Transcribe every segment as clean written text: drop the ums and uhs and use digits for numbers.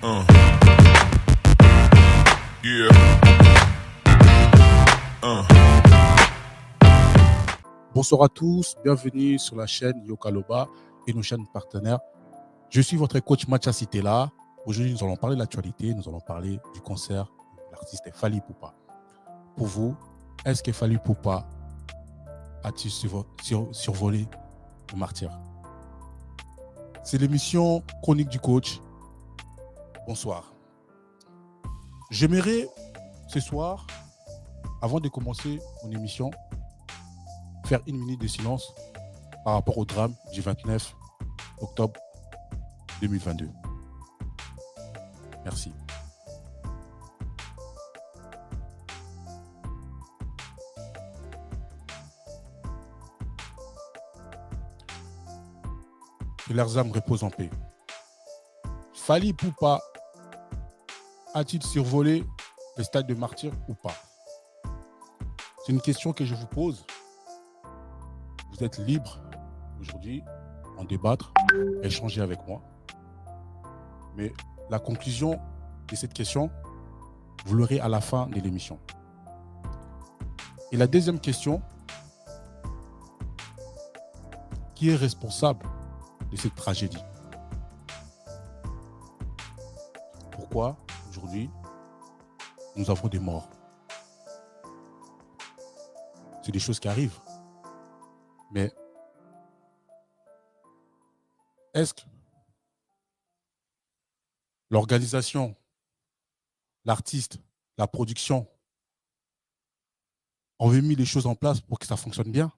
Uh, yeah. Bonsoir à tous, bienvenue sur la chaîne Yokaloba et nos chaînes partenaires. Je suis votre coach Matcha Sitela. Aujourd'hui, nous allons parler de l'actualité, nous allons parler du concert de l'artiste Fally Ipupa. Pour vous, est-ce que Fally Ipupa a-t-il survolé le martyr? C'est l'émission Chronique du coach. Bonsoir. J'aimerais ce soir, avant de commencer mon émission, faire une minute de silence par rapport au drame du 29 octobre 2022. Merci. Que leurs âmes reposent en paix. Fally Ipupa a-t-il survolé le stade de martyr ou pas? C'est une question que je vous pose. Vous êtes libre aujourd'hui en débattre, échanger avec moi. Mais la conclusion de cette question, vous l'aurez à la fin de l'émission. Et la deuxième question, qui est responsable de cette tragédie? Pourquoi aujourd'hui nous avons des morts? C'est des choses qui arrivent. Mais est-ce que l'organisation, l'artiste, la production ont mis les choses en place pour que ça fonctionne bien?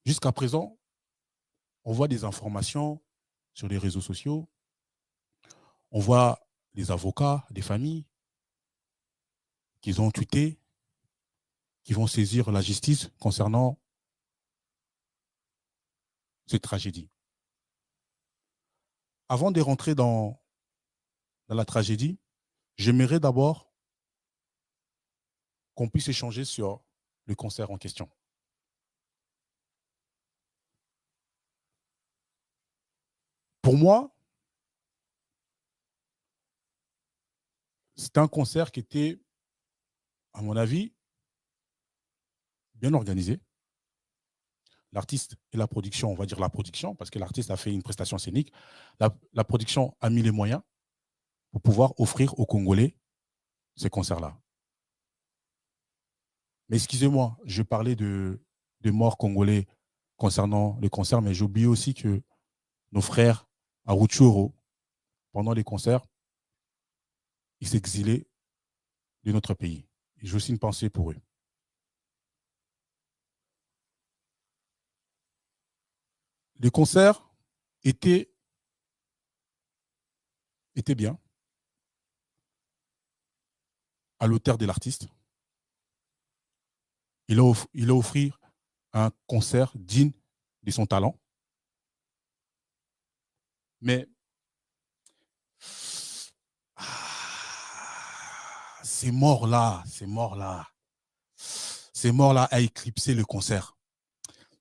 Jusqu'à présent, on voit des informations sur les réseaux sociaux, on voit des avocats, des familles qui ont tweeté, qui vont saisir la justice concernant cette tragédie. Avant de rentrer dans la tragédie, j'aimerais d'abord qu'on puisse échanger sur le concert en question. Pour moi, c'était un concert qui était, à mon avis, bien organisé. L'artiste et la production, on va dire la production, parce que l'artiste a fait une prestation scénique. La production a mis les moyens pour pouvoir offrir aux Congolais ces concerts-là. Mais excusez-moi, je parlais de morts congolais concernant les concerts, mais j'ai oublié aussi que nos frères à Rutshuru, pendant les concerts, ils s'exilaient de notre pays. J'ai aussi une pensée pour eux. Les concerts étaient bien à l'auteur de l'artiste. Il a offert un concert digne de son talent. Mais ces morts-là a éclipsé le concert.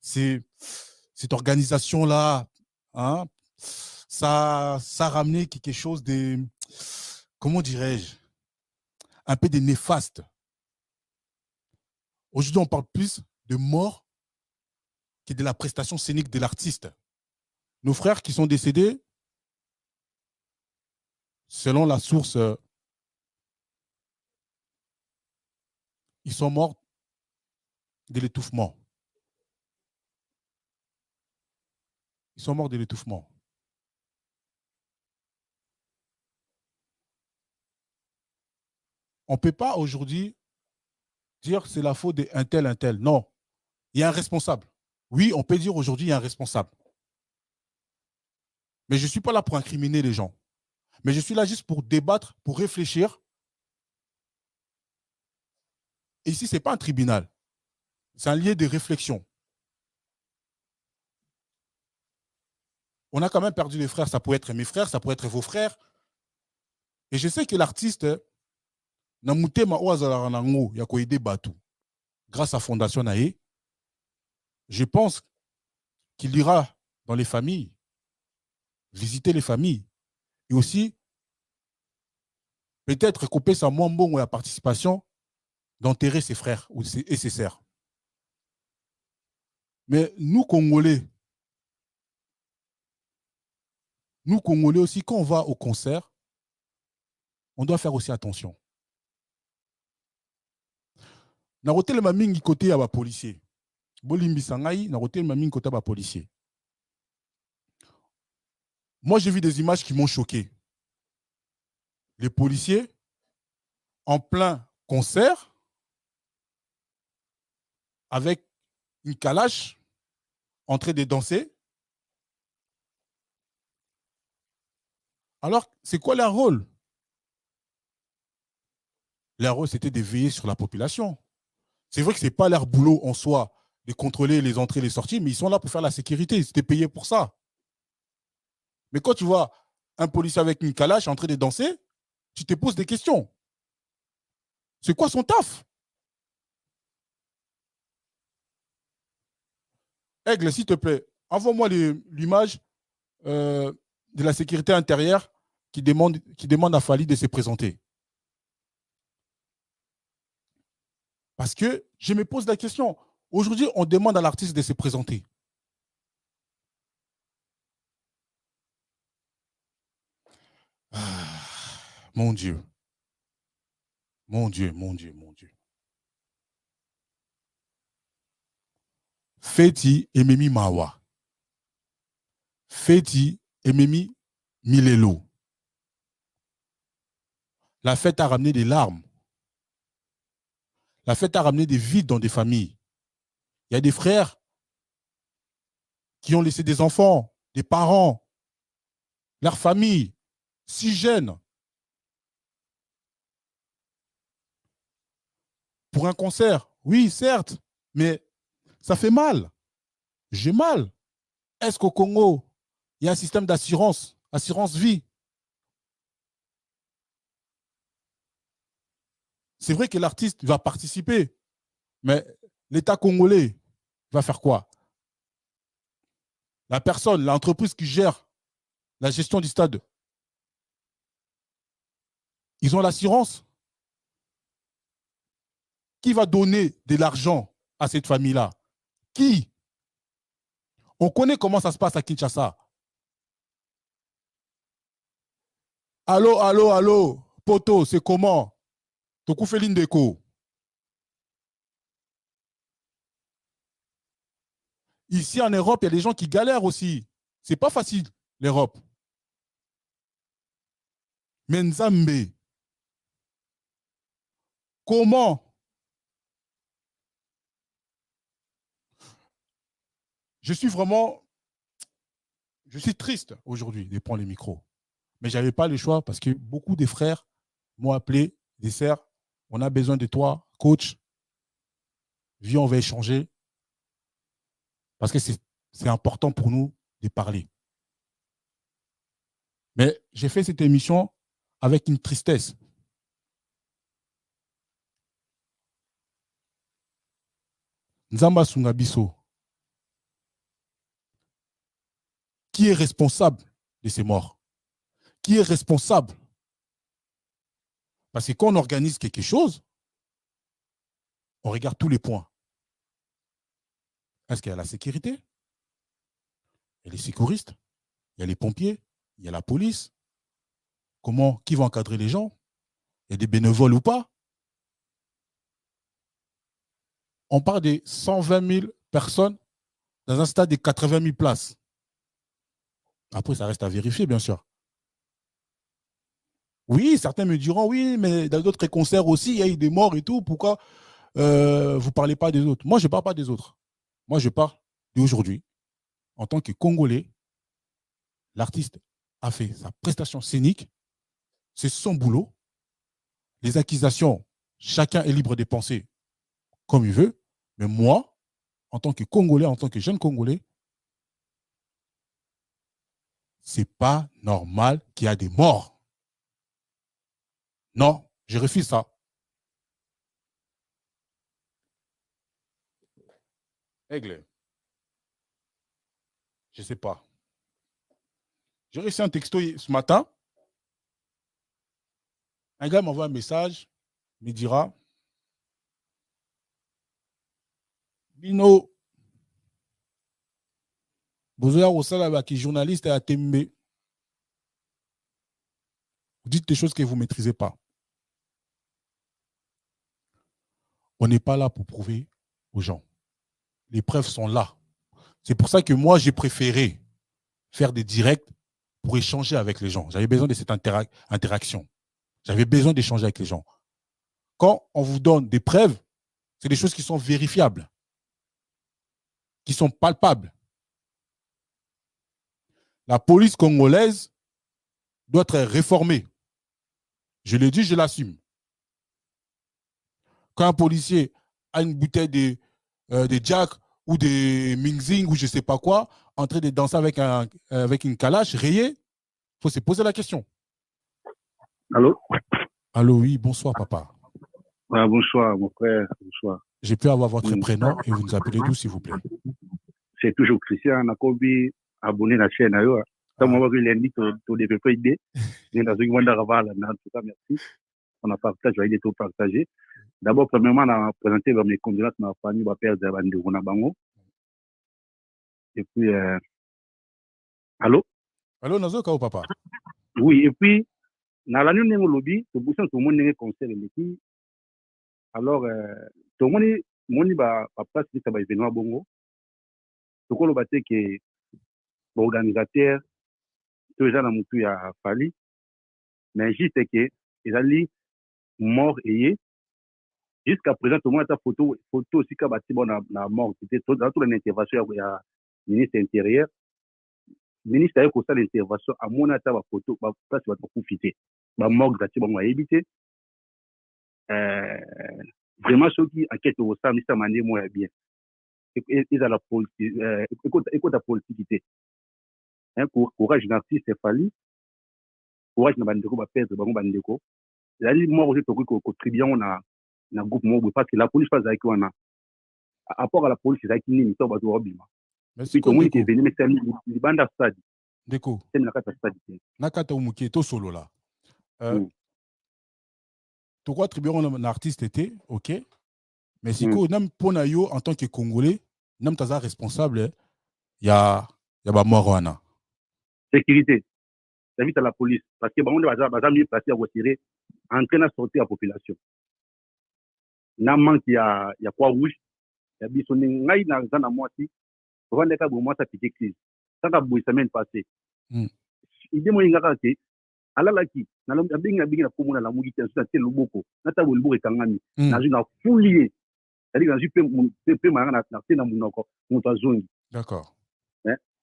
Cette organisation-là, hein, ça a ramené quelque chose de, comment dirais-je, un peu de néfaste. Aujourd'hui, on parle plus de mort que de la prestation scénique de l'artiste. Nos frères qui sont décédés, selon la source, ils sont morts de l'étouffement. Ils sont morts de l'étouffement. On ne peut pas aujourd'hui dire que c'est la faute d'un tel, un tel. Non, il y a un responsable. Oui, on peut dire aujourd'hui qu'il y a un responsable. Mais je ne suis pas là pour incriminer les gens. Mais je suis là juste pour débattre, pour réfléchir. Et ici, ce n'est pas un tribunal. C'est un lieu de réflexion. On a quand même perdu les frères. Ça pourrait être mes frères, ça pourrait être vos frères. Et je sais que l'artiste, grâce à Fondation Naé, je pense qu'il ira dans les familles visiter les familles et aussi peut-être couper sa moins bon ou la participation d'enterrer ses frères et ses sœurs. Mais nous Congolais aussi, quand on va au concert, on doit faire aussi attention. Na kotelema mingi côté ya ba policier. Bolimbisa ngai na kotelema mingi côté ya ba policier. Moi, j'ai vu des images qui m'ont choqué. Les policiers, en plein concert, avec une calache, en train de danser. Alors, c'est quoi leur rôle? Leur rôle, c'était de veiller sur la population. C'est vrai que ce n'est pas leur boulot en soi de contrôler les entrées et les sorties, mais ils sont là pour faire la sécurité. Ils étaient payés pour ça. Mais quand tu vois un policier avec une calache en train de danser, tu te poses des questions. C'est quoi son taf? Aigle, s'il te plaît, envoie-moi l'image de la sécurité intérieure qui demande à Fali de se présenter. Parce que je me pose la question. Aujourd'hui, on demande à l'artiste de se présenter. Ah, mon Dieu. Mon Dieu, mon Dieu, mon Dieu. Feti Ememi Mawa. Feti Ememi Milelo. La fête a ramené des larmes. La fête a ramené des vides dans des familles. Il y a des frères qui ont laissé des enfants, des parents, leur famille, si jeunes, pour un concert. Oui, certes, mais ça fait mal. J'ai mal. Est-ce qu'au Congo, il y a un système d'assurance, assurance vie? C'est vrai que l'artiste va participer, mais l'État congolais va faire quoi? La personne, l'entreprise qui gère la gestion du stade, ils ont l'assurance. Qui va donner de l'argent à cette famille-là? Qui? On connaît comment ça se passe à Kinshasa. Allô, allô, allô, poto, c'est comment? Tokoufeline Deko. Ici en Europe, il y a des gens qui galèrent aussi. C'est pas facile, l'Europe. Mais Nzambe, comment? Je suis vraiment, je suis triste aujourd'hui de prendre les micros. Mais je n'avais pas le choix parce que beaucoup de frères m'ont appelé, des sœurs, on a besoin de toi, coach. Viens, on va échanger. Parce que c'est important pour nous de parler. Mais j'ai fait cette émission avec une tristesse. Nzamba Sungabiso, qui est responsable de ces morts? Qui est responsable? Parce que quand on organise quelque chose, on regarde tous les points. Est-ce qu'il y a la sécurité? Il y a les secouristes, il y a les pompiers, il y a la police. Comment, qui va encadrer les gens? Il y a des bénévoles ou pas? On parle de 120 000 personnes dans un stade de 80 000 places. Après, ça reste à vérifier, bien sûr. Oui, certains me diront, oui, mais dans d'autres concerts aussi, il y a eu des morts et tout. Pourquoi vous ne parlez pas des autres? Moi, je ne parle pas des autres. Moi, je parle d'aujourd'hui. En tant que Congolais, l'artiste a fait sa prestation scénique. C'est son boulot. Les accusations, chacun est libre de penser comme il veut. Mais moi, en tant que Congolais, en tant que jeune Congolais, c'est pas normal qu'il y ait des morts. Non, je refuse ça. Aigle, je ne sais pas. J'ai reçu un texto ce matin. Un gars m'envoie un message, me dira Bino, Bozoya Osala, qui est journaliste à Tembe, vous dites des choses que vous ne maîtrisez pas. On n'est pas là pour prouver aux gens. Les preuves sont là. C'est pour ça que moi, j'ai préféré faire des directs pour échanger avec les gens. J'avais besoin de cette interaction. J'avais besoin d'échanger avec les gens. Quand on vous donne des preuves, c'est des choses qui sont vérifiables, qui sont palpables. La police congolaise doit être réformée. Je le dis, je l'assume. Quand un policier a une bouteille de Jack ou de Mingzing ou je ne sais pas quoi, en train de danser avec une calache rayée, il faut se poser la question. Allô? Allô, oui, bonsoir, papa. Bonsoir, mon frère. Bonsoir. J'ai pu avoir votre prénom et vous nous appelez d'où, s'il vous plaît? C'est toujours Christian. Nakobi, abonné à la chaîne. Lundi, tu développes idée. En tout cas, merci. On a partagé, il est tout partagé. D'abord, premièrement, on a présenté mes condoléances à ma famille, ma père, Bango. Et puis, allô? Allô, Nazo Kao, papa? Oui, et puis, dans l'année où on a lobby, tout le monde a un conseil. Alors, tout le monde va passer ça va événement Bongo. Tout le monde va dire que l'organisateur, tous les gens dans mon a fallu. Mais juste que, ils ont mort et jusqu'à présent, tout le monde a photo aussi qu'a bâti la mort. C'était dans toute l'intervention, il y a le ministre intérieur. Le ministre a eu l'intervention, à mon avis, la photo, parce qu'il va profiter. La mort, il va éviter. Vraiment, ceux qui enquêtent au sein, ça m'a dit, moi, bien. Ils ont la politique, écoute la politique. Courage d'artiste, c'est fallu. Courage na bandeko ba pèse bango bandeko. La li mort aussi tokoki ko tribunal na groupe moko parce que la police pas avec wana. À rapport à la police c'est qui ni to ba to obima. Merci ko moni ke venu mais c'est li banda stade. Deko. C'est na kata stade. Nakata umuki to solo là. To quoi tribunal un artiste était, OK? Mais si ko nam pona yo en tant que Congolais, nam taza responsable, ya ba mort wana. Sécurité. Service à la police parce que bango baza mieux placé à retirer entrer na sortir la population. Na manque ya quoi rouge, ya biso ngai na zana mwasi. On va ka bo mwasa piquer crise. Ça ka bo semaine passée. Idée mo ingaka ke alalaki na lo binga na komona la mugi tenso te loboko. Na ta bo loboko ekangami. Na ju na foulier. C'est-à-dire na ju pe manga na te na munoko. Moto azongi. D'accord.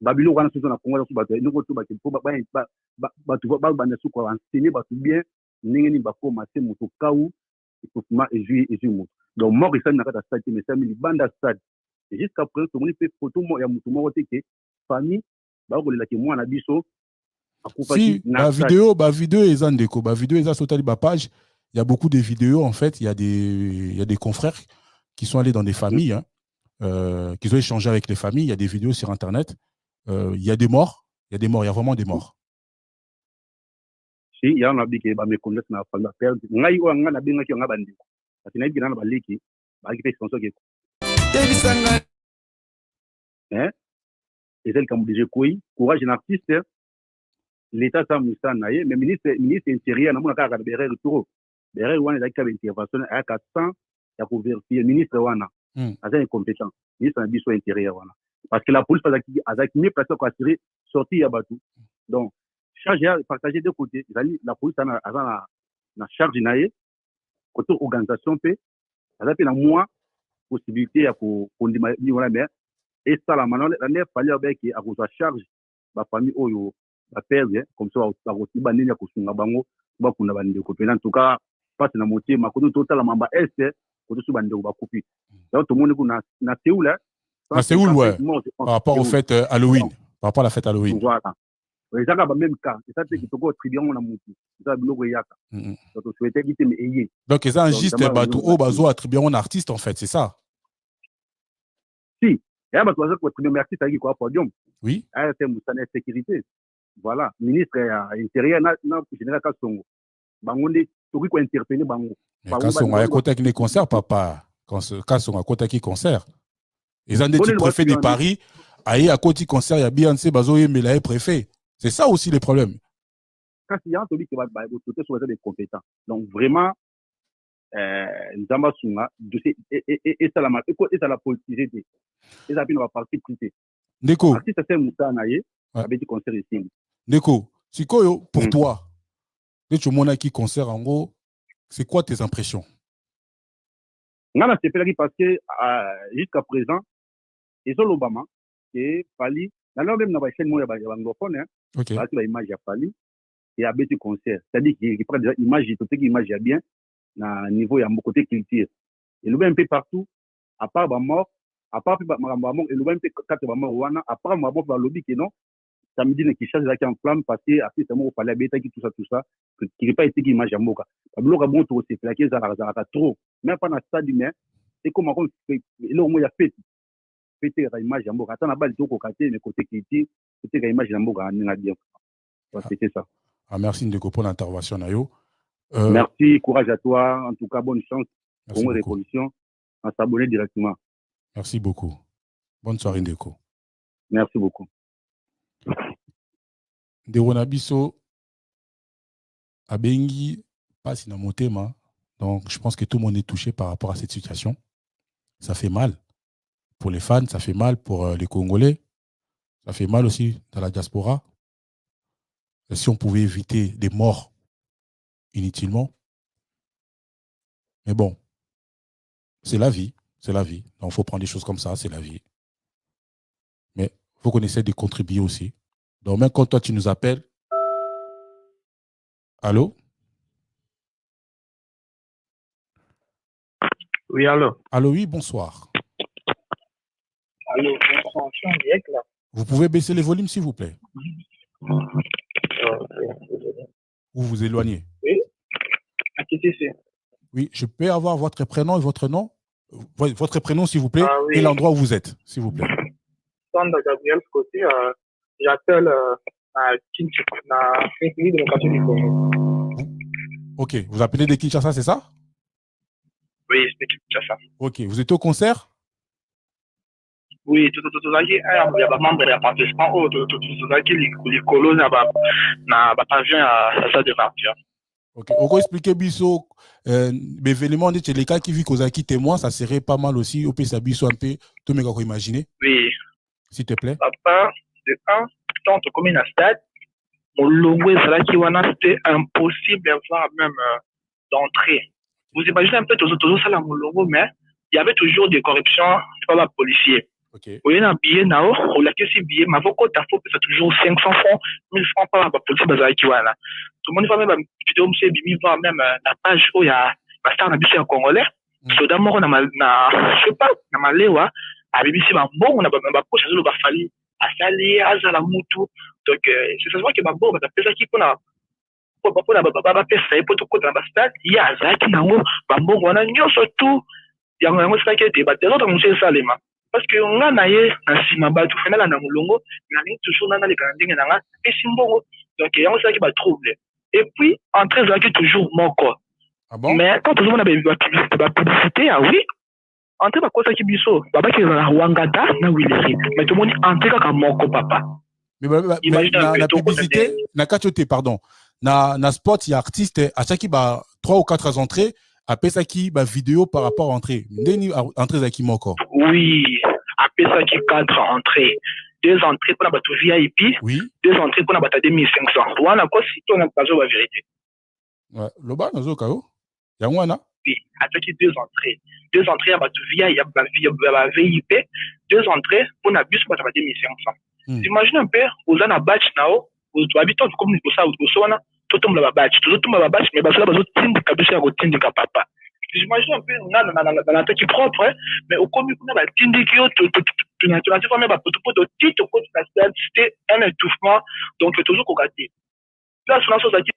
Babilo wana soso na Congo bato ndoko to bato po ba banda su ko enseigner bato bien ndenge ni bako mate moto kaou effectivement et moto donc mort ça na kata stade mais ça mi banda stade jusqu'à présent tout le monde fait photo mo ya moto moko te ke famille ba ko lela ke mwana biso si ba vidéo eza ndeko ba vidéo eza sotali ba page il y a beaucoup de vidéos en fait il y a des confrères qui sont allés dans des familles qui ont échangé avec les familles il y a des vidéos sur internet. Il y a des morts, il y a vraiment des morts. Si, il y a un qui est méconnaît na famille père. Ngai o nga na binga ki nga bandi. Parce que na bina na baliki, ba ki fait sponsor ke. Et celle comme DJ Koi, courage un artiste. L'état ça musa naie, mais ministre intérieur na mona ka ka berere turo. Berere wana da ka intervention à 400 ya ko vérifier ministre wana. Aza incompétent. Ministre na biso intérieur wana. Parce que la police a mieux placé pour assurer sortie à Batou. Donc, charge à partager de côtés. La police a la charge naie, côté organisation P, elle a moins possibilité à niveau la mer. Et ça, la manière, la nef fallait avec à cause de charge, la famille Oyo, la perdre, comme ça, la route banane à Kosunga Bango, Bakuna Bande Kopé. En tout cas, pas de la moitié, ma côté total, la mamba est, côté sous Bande Bakopi. Donc, tout le monde n'a Séoul, à Séoul, ouais. Par rapport au fait Halloween. Par rapport à la fête Halloween. Voilà. Les gens ont le même cas. C'est ça qui est au tribunal, on a monté. C'est ça, le Yaka. Donc, on souhaitait quitter, mais ayez. Donc, ils ont juste Batou Bazo attribué un artiste, en fait, c'est ça? Si. Et là, Batou Bazo, pour attribuer un artiste, ça dit quoi, podium? Oui. Ah, c'est Moussane Sécurité. voilà ministre ya intérieur na général Kasongo bango nde toki ko interpeller bango Kasongo a côté qui concert papa Kasongo a côté qui concert ils ont des préfets de Paris aïe à côté concert ya Beyoncé bazo yemela préfet c'est ça aussi le problème quand il y a un truc qui va être des compétents donc vraiment Nzamba Sunga et ça la politicité et ça va partir plus Ndeko si ça c'est Moussa Naye avec du concert ici Ndeko sikoyo pour toi dès que mon qui concert en gros c'est quoi tes impressions ngana c'est parce que jusqu'à présent ils ont l'Obama et Fali alors même dans la chaîne moi ya anglophone parce que l'image ya Fali et avec du concert c'est-à-dire qu'il prend déjà image tout ce qui image ya bien na niveau ya côté culture et le même peu partout à part ba mort à part ba mort et le même peu quatre ba mort wana à part ba mort ba lobby que non samedi ne qui change là qui en flamme parce que après c'est moi au palais bêta qui tout ça qui n'est pas été qui image ya moka ba bloka bon tout c'est plaqué ça trop même pas dans stade mais c'est comme on fait là au moins ya fête la image ya moka attends na ba litoko côté mais côté culture c'était la image ya moka nga bien c'était ça. Merci Ndeko pour l'intervention nayo. Merci, courage à toi. En tout cas, bonne chance pour une révolution en s'abonner directement. Merci beaucoup. Bonne soirée, Ndeko. Merci beaucoup. Ndewonabiso Abengi passe dans mon thème. Donc, je pense que tout le monde est touché par rapport à cette situation. Ça fait mal pour les fans, ça fait mal pour les Congolais, ça fait mal aussi dans la diaspora. Et si on pouvait éviter des morts inutilement. Mais bon, c'est la vie, c'est la vie. Donc, il faut prendre des choses comme ça, c'est la vie. Mais il faut qu'on essaie de contribuer aussi. Donc, même quand toi, tu nous appelles. Allô? Oui, allô? Allô, oui, bonsoir. Allô, bonsoir, je suis en direct là. Vous pouvez baisser les volumes, s'il vous plaît? Ou vous éloignez? Oui. À qui c'est? Oui, je peux avoir votre prénom et votre nom? Votre prénom, s'il vous plaît, oui. Et l'endroit où vous êtes, s'il vous plaît. Sandra Gabriel Côté, j'appelle à Kinshasa, dans le démocratique du Congo. Ok, vous appelez de Kinshasa, c'est ça? Oui, c'est Kinshasa. Ok, vous êtes au concert? Oui, tout il y a des membres de la participants, les colons, na pavillon à ça de martyr. Ok, on peut expliquer Bisso, l'événement de les cas qui vit Kozaki témoin, ça serait pas mal aussi, au PSA Bisso un peu, tout le monde imaginer. Oui. S'il te plaît. Papa, de un, tant que comme une stade, mon logo est là qui c'était impossible d'avoir même d'entrée. Vous imaginez un peu toujours ça là mon logo, mais il y avait toujours des corruptions, c'est pas la policier. Vous voyez un billet là, on l'a caissé billet, mais votre t'as faut que c'est toujours 500 francs, 1000 francs par la police bazar qui voilà. Tout le monde va même vidéo monsieur bimi voir même la page où il y a ma star na biso congolais. So d'abord na je sais pas na malewa a BBC ba bon on a ba poche zo ba fali a sali azala mutu. Donc c'est ça que ba bon ba pesa qui pour la ba pesa pour tout côté na ba stade ya za qui na ngo ba bon on a nyo surtout ya ngo ça que ba des autres monsieur salema. Parce que on a naé na sima ba tout final na mulongo na ni toujours na les gandinga na nga et simbongo donc il y a ça qui va trouble et puis entrer ça qui toujours moko mais quand tout le monde a ba publicité ah oui entrer ba cosa qui biso baba qui na wangata na wilisi mais tout le monde entrer ka moko papa mais la publicité na kachote pardon na spot il y a artiste à chaque qui ba 3 ou 4 entrées après ça qui ba vidéo par rapport à entrée ndeni entrée za qui moko oui après ça qui 4 entrées 2 entrées pour la VIP oui 2 entrées pour la 2500 wana ko si to na bazo la vérité ouais loba nazo kao yangwana oui avec 2 entrées à bato VIP 2 entrées pour la bus pour la 2500 imagine un peu aux ana batch nao aux habitants comme pour ça au sona tout tombe la batch mais bazo la bazo tindi kabisa ko tindi ka papa j'imagine un peu dans la tête propre mais au commun on a la tindi qui tu n'as pas même pas pour de titre au côté de la c'était un étouffement donc toujours cocaté là sur la chose qui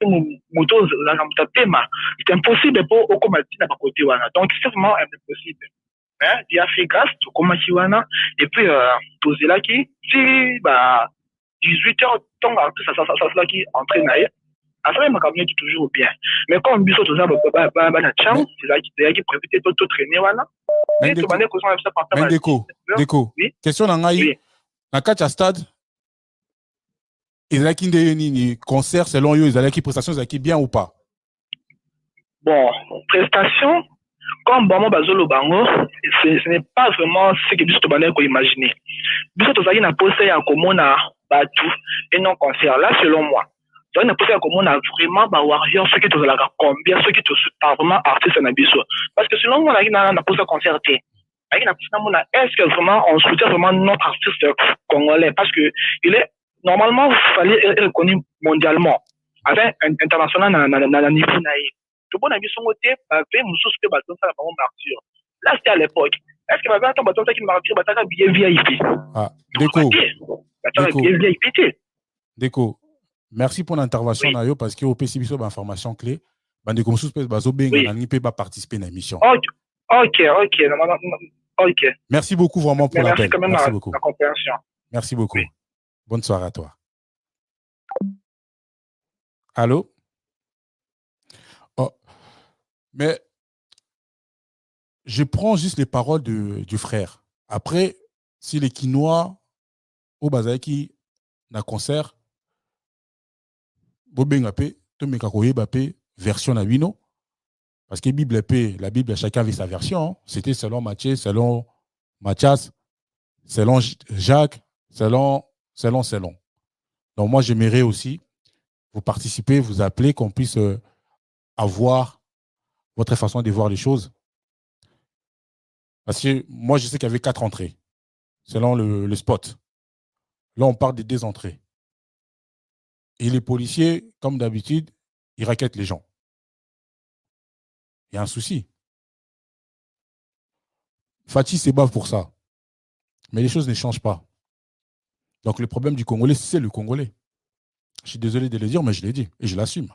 moto la tema c'est impossible pour au commun na côté wana donc c'est vraiment impossible hein il a fait grâce au commun wana et puis poser là qui si bah 18h, tant que ça qui entraîne. Après, ma camion est toujours bien. Mais comme Bissot, tout ça, la chambre, c'est là qui préfère tout traîner. Déco. Question dans la catch à stade, ils ont qui concert selon eux, ils ont qui prestations, ils ont qui bien ou pas? Bon, prestations, comme Bamo Bazolo Bango, ce n'est pas vraiment ce que Bissot Bané peut imaginer. Bissot Tozaki n'a pas essayé à commun à Batou et non concert. Là, selon moi. Ça n'a pas fait comme on a vraiment warrior ceux qui te la combien ceux qui te sont vraiment artistes en abisso parce que selon moi il n'a pas concerté est-ce que vraiment on soutient vraiment notre artiste congolais parce que il est normalement fallait être reconnu mondialement avec international na niveau naïe tout bon abisso côté fait musso que baton ça vraiment martyr là c'était à l'époque est-ce que va baton ça qui martyr bataka bien VIP Déco merci pour l'intervention, Nayo, parce que au PCB, il y a information clé. Bande comme sous bazo ben on peut pas participer à l'émission. Ok. Merci beaucoup vraiment pour l'appel. Merci beaucoup. La compréhension. Merci beaucoup. Oui. Bonne soirée à toi. Allô? Oh. Mais je prends juste les paroles du frère. Après, si les Quinois au Bazaki na concert version na wino parce que la Bible chacun avait sa version, c'était selon Matthieu, selon Mathias, selon Jacques, selon. Donc moi j'aimerais aussi vous participer, vous appeler, qu'on puisse avoir votre façon de voir les choses. Parce que moi je sais qu'il y avait 4 entrées selon le spot. Là on parle de 2 entrées. Et les policiers, comme d'habitude, ils raquettent les gens. Il y a un souci. Fatih se bat pour ça. Mais les choses ne changent pas. Donc le problème du Congolais, c'est le Congolais. Je suis désolé de le dire, mais je l'ai dit. Et je l'assume.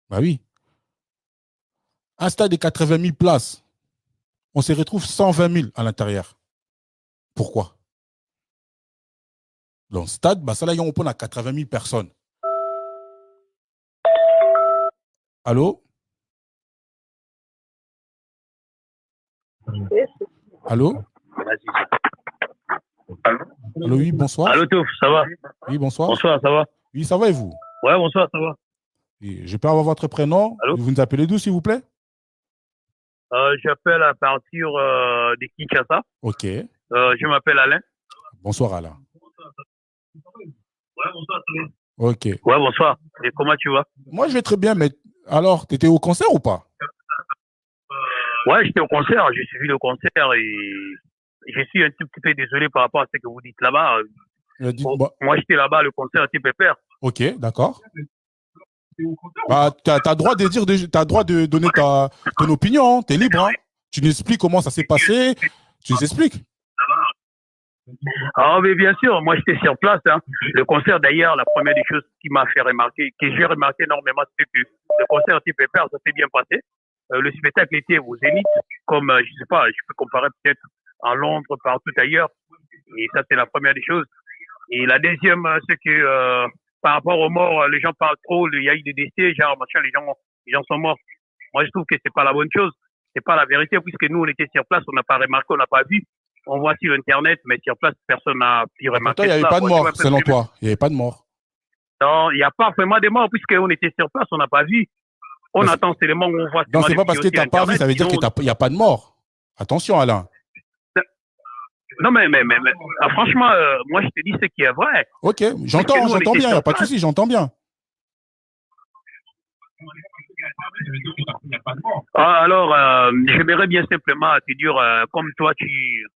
Bah oui. Un stade de 80 000 places, on se retrouve 120 000 à l'intérieur. Pourquoi? Dans le stade, bah ça là, on prend à 80 000 personnes. Allô? Allô? Allô, oui, bonsoir. Allô, Touf, ça va? Oui, bonsoir. Bonsoir, ça va? Oui, ça va et vous? Ouais, bonsoir, ça va. Et je peux avoir votre prénom? Allô? Vous nous appelez d'où, s'il vous plaît? J'appelle à partir de Kinshasa. Ok. Je m'appelle Alain. Bonsoir, Alain. Ouais, bonsoir, ça va. Ok. Ouais, bonsoir. Et comment tu vas? Moi, je vais très bien, mais alors, tu étais au concert ou pas? Ouais, j'étais au concert. J'ai suivi le concert et je suis un tout petit peu désolé par rapport à ce que vous dites là-bas. Moi, j'étais là-bas, le concert était pépère. Ok, d'accord. Bah, tu as droit de dire, t'as droit de donner ton opinion, tu es libre. Hein. Tu nous expliques comment ça s'est passé, tu nous expliques. Ah, mais bien sûr, moi j'étais sur place. Hein. Le concert, d'ailleurs, la première des choses qui m'a fait remarquer, que j'ai remarqué énormément, c'est que le concert était pépère, ça s'est bien passé. Le spectacle était au Zénith, comme, je sais pas, je peux comparer peut-être en Londres, partout ailleurs. Et ça, c'est la première des choses. Et la deuxième, c'est que par rapport aux morts, les gens parlent trop, il y a eu des décès, genre, machin, les gens sont morts. Moi, je trouve que c'est pas la bonne chose. C'est pas la vérité, puisque nous, on était sur place, on n'a pas remarqué, on n'a pas vu. On voit sur Internet, mais sur place, personne n'a pu remarquer. Il n'y avait pas de mort, selon toi. Il n'y avait pas de mort. Non, il n'y a pas vraiment de morts, puisqu'on était sur place, on n'a pas vu. On attend seulement où on voit. Non, c'est pas parce que tu n'as pas vu, ça veut dire qu'il n'y a pas de mort. Attention, Alain. Non, mais franchement, moi, je te dis ce qui est vrai. Ok, j'entends bien, il n'y a pas de souci, j'entends bien. Alors, j'aimerais bien simplement te dire, comme toi, tu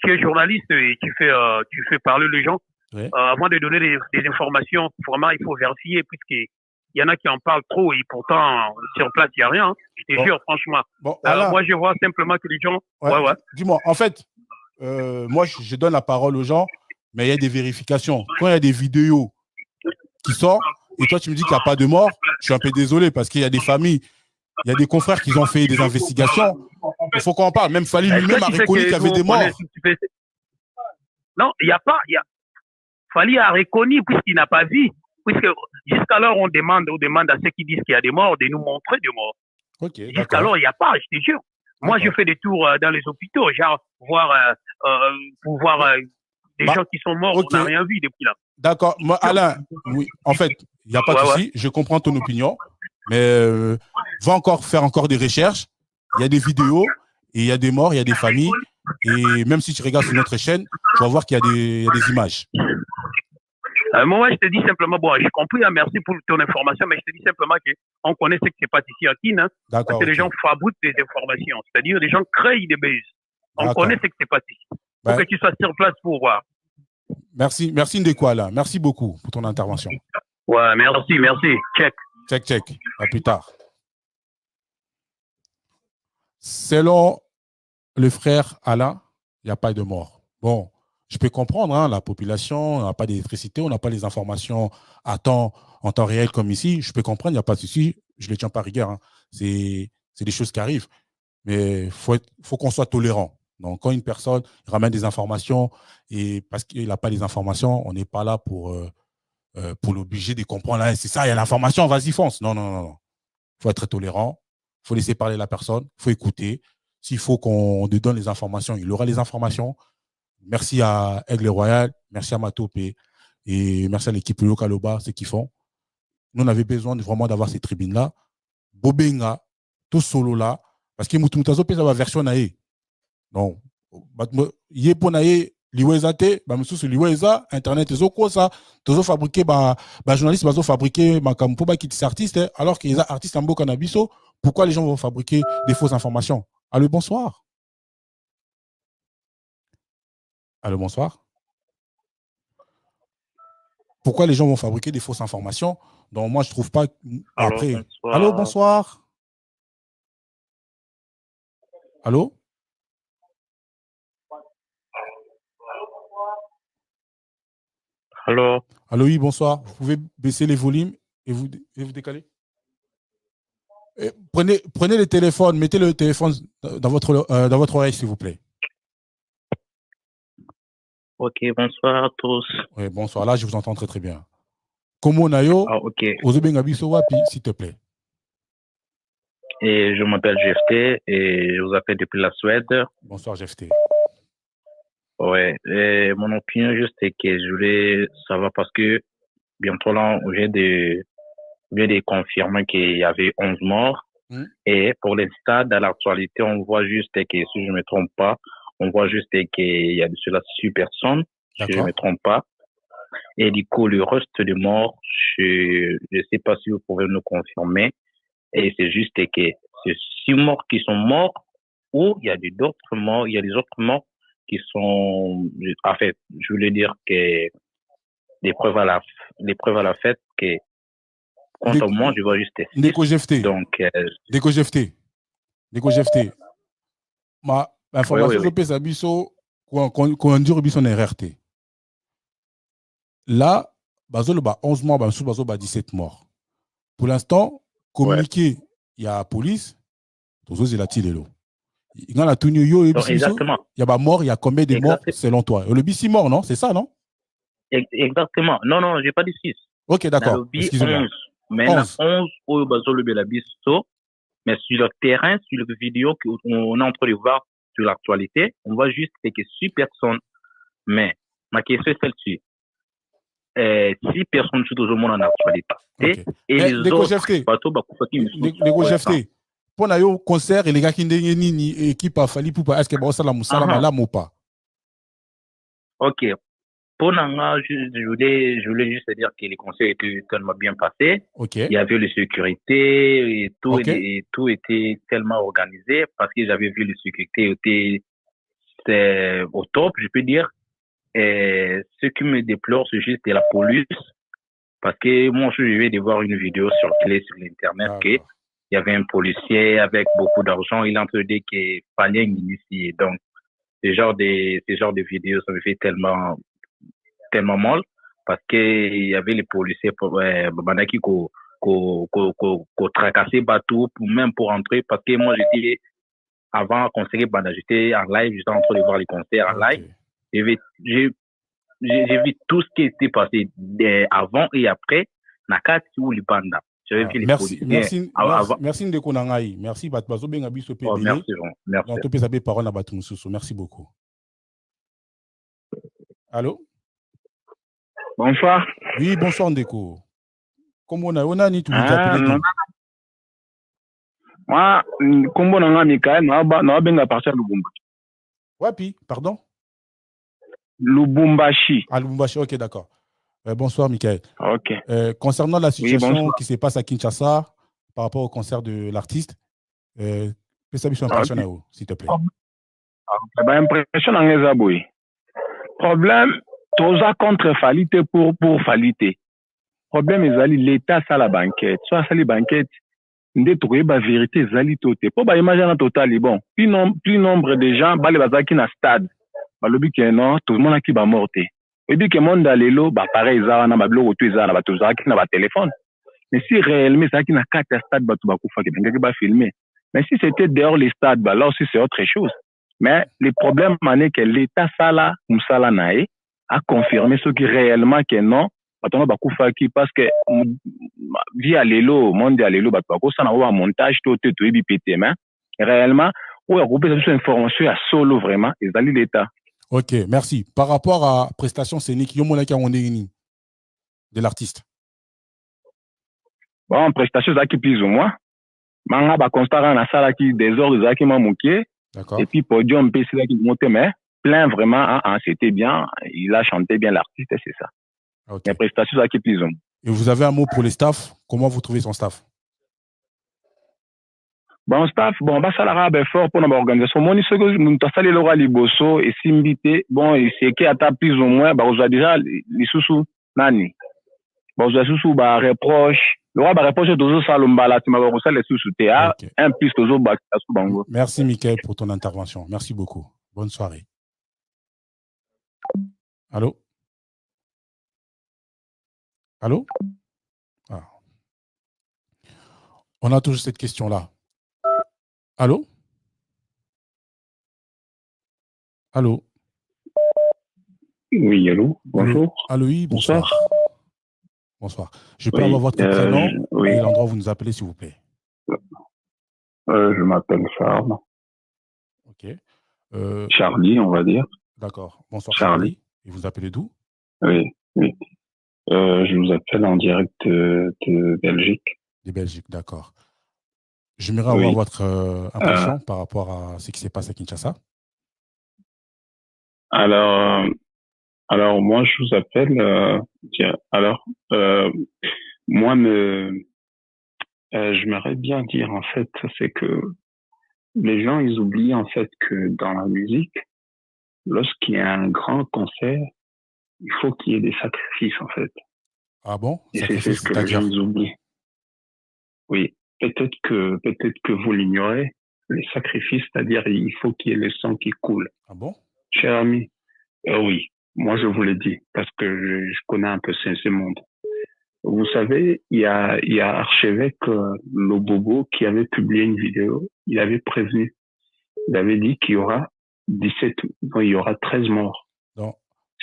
es journaliste et tu fais parler les gens. Oui. Avant de donner des informations, vraiment, il faut vérifier, puisqu'il y en a qui en parlent trop et pourtant, sur place, il n'y a rien. Hein. Je te jure, franchement. Bon, moi, je vois simplement que les gens... Ouais. Dis-moi, en fait, moi, je donne la parole aux gens, mais il y a des vérifications. Quand il y a des vidéos qui sortent, et toi, tu me dis qu'il n'y a pas de mort, je suis un peu désolé parce qu'il y a des familles, il y a des confrères qui ont fait des investigations. Il faut qu'on en parle. Même Fally lui-même a reconnu qu'il y avait des morts. Non, il n'y a pas. Fali a reconnu puisqu'il n'a pas vu. Puisque jusqu'alors, on demande à ceux qui disent qu'il y a des morts de nous montrer des morts. Ok, jusqu'alors, il n'y a pas, je te jure. Moi, je fais des tours dans les hôpitaux, genre, pour voir des gens qui sont morts. On n'a rien vu depuis là. D'accord. Moi, Alain, oui, en fait, il n'y a pas de souci. Je comprends ton opinion. Mais va faire encore des recherches. Il y a des vidéos, et il y a des morts, il y a des familles. Et même si tu regardes sur notre chaîne, tu vas voir qu'il y a des images. Moi, je te dis simplement, bon, j'ai compris, merci pour ton information, mais je te dis simplement qu'on connaît ce qui se passe ici à Kin. Hein, parce que les gens fabriquent des informations. C'est-à-dire, les gens créent des buzz. On connaît ce qui se passe ici. Pour que tu sois sur place pour voir. Merci Ndekouala. Merci beaucoup pour ton intervention. Ouais, merci. Check. À plus tard. Selon le frère Alain, il n'y a pas de mort. Bon, je peux comprendre, hein, la population, on n'a pas d'électricité, on n'a pas les informations en temps réel comme ici. Je peux comprendre, il n'y a pas de souci. Je ne le tiens pas rigueur. Hein. C'est des choses qui arrivent. Mais faut qu'on soit tolérant. Donc, quand une personne ramène des informations et parce qu'il n'a pas les informations, on n'est pas là pour l'obliger de comprendre. Hein, c'est ça, il y a l'information, vas-y, fonce. Non. Il faut être tolérant. Il faut laisser parler la personne. Il faut écouter. S'il faut qu'on lui donne les informations, il aura les informations. Merci à Aigle Royal, merci à Matopé et merci à l'équipe Lokaloba, ce qu'ils font. Nous, on avait besoin vraiment d'avoir ces tribunes-là. Bobenga, tout solo là, parce que Moutoumoutazo peut avoir version naïe. Donc, yé pour naïe, liweza te, moussous liweza, internet, ils ont quoi ça? Ils ont fabriqué, journalistes, ils ont fabriqué, pour qui sont artistes, alors qu'ils sont artistes en beau cannabiso. Pourquoi les gens vont fabriquer des fausses informations? Allô, bonsoir. Allô, bonsoir. Pourquoi les gens vont fabriquer des fausses informations? Donc, moi, je ne trouve pas. Après. Bonsoir. Allô, bonsoir. Allô? Allô? Allô, oui, bonsoir. Vous pouvez baisser les volumes et vous décaler? Prenez le téléphone, mettez le téléphone dans votre oreille, s'il vous plaît. Ok, bonsoir à tous. Oui, bonsoir. Là, je vous entends très, très bien. Comment Nayo? Ok. Ozobengabiso Wapi, s'il te plaît. Et je m'appelle GFT et je vous appelle depuis la Suède. Bonsoir, GFT. Ouais. Et mon opinion, juste, c'est que je voulais savoir parce que bientôt là, on vient de confirmer qu'il y avait 11 morts. Et pour l'instant, dans l'actualité, on voit juste que, si je ne me trompe pas, on voit juste qu'il y a de cela 6 personnes, si je ne me trompe pas. Et du coup, le reste de morts, je ne sais pas si vous pouvez nous confirmer. Et c'est juste que c'est 6 morts qui sont morts ou il y a d'autres morts, il y a des autres morts qui sont, en fait, je voulais dire que les preuves à la fête que, quant à moi, je vois juste 6. Donc, Déco GFT. Ma information que je peux qu'on dit que c'est RRT. Là, il y a 11 morts, il y a 17 morts. Pour l'instant, communiqué, il y a la police, il y a exactement. Il y a mort, il y a combien de morts selon toi? Le bis 6 morts, non? C'est ça, non? Exactement. Non, je n'ai pas dit 6. Ok, d'accord. Excusez-moi. 11. Maintenant, 11 au Basolo Belabiso. Mais sur le terrain, sur la vidéo qu'on est en train de voir sur l'actualité, on voit juste que 6 personnes. Mais ma question est celle-ci. 6 personnes sont toujours en actualité. Okay. Et les autres bateaux, pour le concert, et les gars qui ont équipe à Fali Poupa, est-ce que ça la moussala malam ou pas? Ok. Pour Nanga, je voulais juste dire que les concerts étaient tellement bien passés. Okay. Il y avait les sécurités et tout, et tout était tellement organisé parce que j'avais vu les sécurités étaient au top, je peux dire. Et ce qui me déplore, c'est juste la police. Parce que moi, je vais de voir une vidéo sur l'internet qu'il y avait un policier avec beaucoup d'argent. Il a entendu qu'il fallait initier. Donc, ce genre de vidéos, ça me fait tellement mal. Parce qu'il y avait les policiers qui tracassaient bateau même pour entrer. Parce que moi, j'étais, avant conseiller, j'étais en live, j'étais en train de voir les concerts en live. j'ai vu tout ce qui était passé avant et après, Nakati ou Libanda. J'avais vu les politiciens avant. Merci Ndeko Nangai. Merci Batbazo Bengabiso P. Merci. Merci beaucoup. Allô? Bonsoir. Oui, bonsoir Ndeko. Comment on a ni tout appelé? Moi, comment on a Mikael, on a bien à partir de Lubumbashi. Wapi, pardon? Lubumbashi. Ah, Lubumbashi, ok, d'accord. Bonsoir, Michael. Ok. Concernant la situation qui se passe à Kinshasa par rapport au concert de l'artiste, que ça soit impression à vous, s'il te plaît. Impression à vous. Problème, tous contre falité pour falité. Problème, l'État, ça la banquette. Soit ça les banquettes, de trouver la vérité, zali toté. Pour imaginer total, bon. Plus nombre de gens, les bazaki na stade. Le but est non, tout le monde qui va mort. Et puis que le monde allelo, pareil, ça na bablo ou tu ça na bato qui na ba téléphone. Mais si réellement ça qui na quatre stades bato ba kufa qui va filmer. Mais si c'était dehors les stades, là aussi c'est autre chose. Mais le problème c'est que l'État sala musala nae a confirmé ce qui réellement que non, bato ba kufa qui parce que via lelo, monde allelo bato ba ça na un montage tout ebi pété mais réellement ou regrouper cette information à solo vraiment et zali l'État. Ok, merci. Par rapport à prestation scénique, de l'artiste. Bon, prestation qui plus ou moins. Manga ba constat na sala qui désordre qui m'a manqué. D'accord. Et puis podium PC là qui montait mais plein vraiment c'était bien, il a chanté bien l'artiste c'est ça. Ok. Mais prestation qui plus ou moins. Et vous avez un mot pour les staffs? Comment vous trouvez son staff? Bon staff, bon bah ça la fort pour notre organisation. Moi ni ce que nous t'as salé Laura Liboso et Simbité, bon et c'est qui atteint plus ou moins bah vous avez déjà les sous nani. Bon vous avez sous bah reproche. Laura bah reproche toujours ça l'ombala tu m'as reçu les sous théâtre, un plus toujours bah sous bango. Merci Michael pour ton intervention. Merci beaucoup. Bonne soirée. Allô? Allô? Ah. On a toujours cette question-là. Allô? Allô? Oui, allô? Bonjour. Allô, oui, bonsoir. Bonsoir. Je peux avoir votre prénom et l'endroit où vous nous appelez, s'il vous plaît? Je m'appelle Charles. Ok. Charlie, on va dire. D'accord. Bonsoir, Charlie. Et vous appelez d'où? Oui. Je vous appelle en direct de Belgique. De Belgique, d'accord. J'aimerais avoir votre impression par rapport à ce qui s'est passé à Kinshasa. Alors moi, je vous appelle. Moi, j'aimerais bien dire en fait, c'est que les gens ils oublient en fait que dans la musique, lorsqu'il y a un grand concert, il faut qu'il y ait des sacrifices en fait. Ah bon? Et c'est ce que les gens ils oublient. Oui, peut-être que vous l'ignorez. Les sacrifices, c'est-à-dire il faut qu'il y ait le sang qui coule. Ah bon? Cher ami, oui, moi je vous l'ai dit parce que je connais un peu ce monde. Vous savez, il y a Archevêque Lobobo qui avait publié une vidéo. Il avait prévenu. Il avait dit qu'il y aura 13 morts. Non.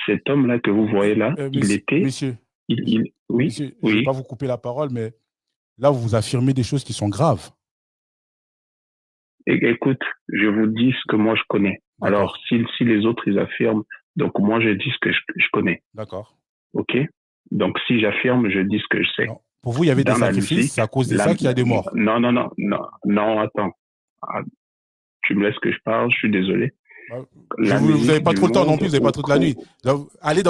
Cet homme-là que vous voyez là, il était. Monsieur, oui. Monsieur, je ne vais pas vous couper la parole, mais là, vous affirmez des choses qui sont graves. Écoute, je vous dis ce que moi je connais. Alors, si les autres ils affirment, donc moi je dis ce que je connais. D'accord. Ok. Donc si j'affirme, je dis ce que je sais. Non. Pour vous, il y avait des sacrifices, c'est à cause de ça qu'il y a des morts. Non, attends. Tu me laisses que je parle, je suis désolé. Vous n'avez pas trop le temps non plus, vous n'avez pas toute la nuit. Allez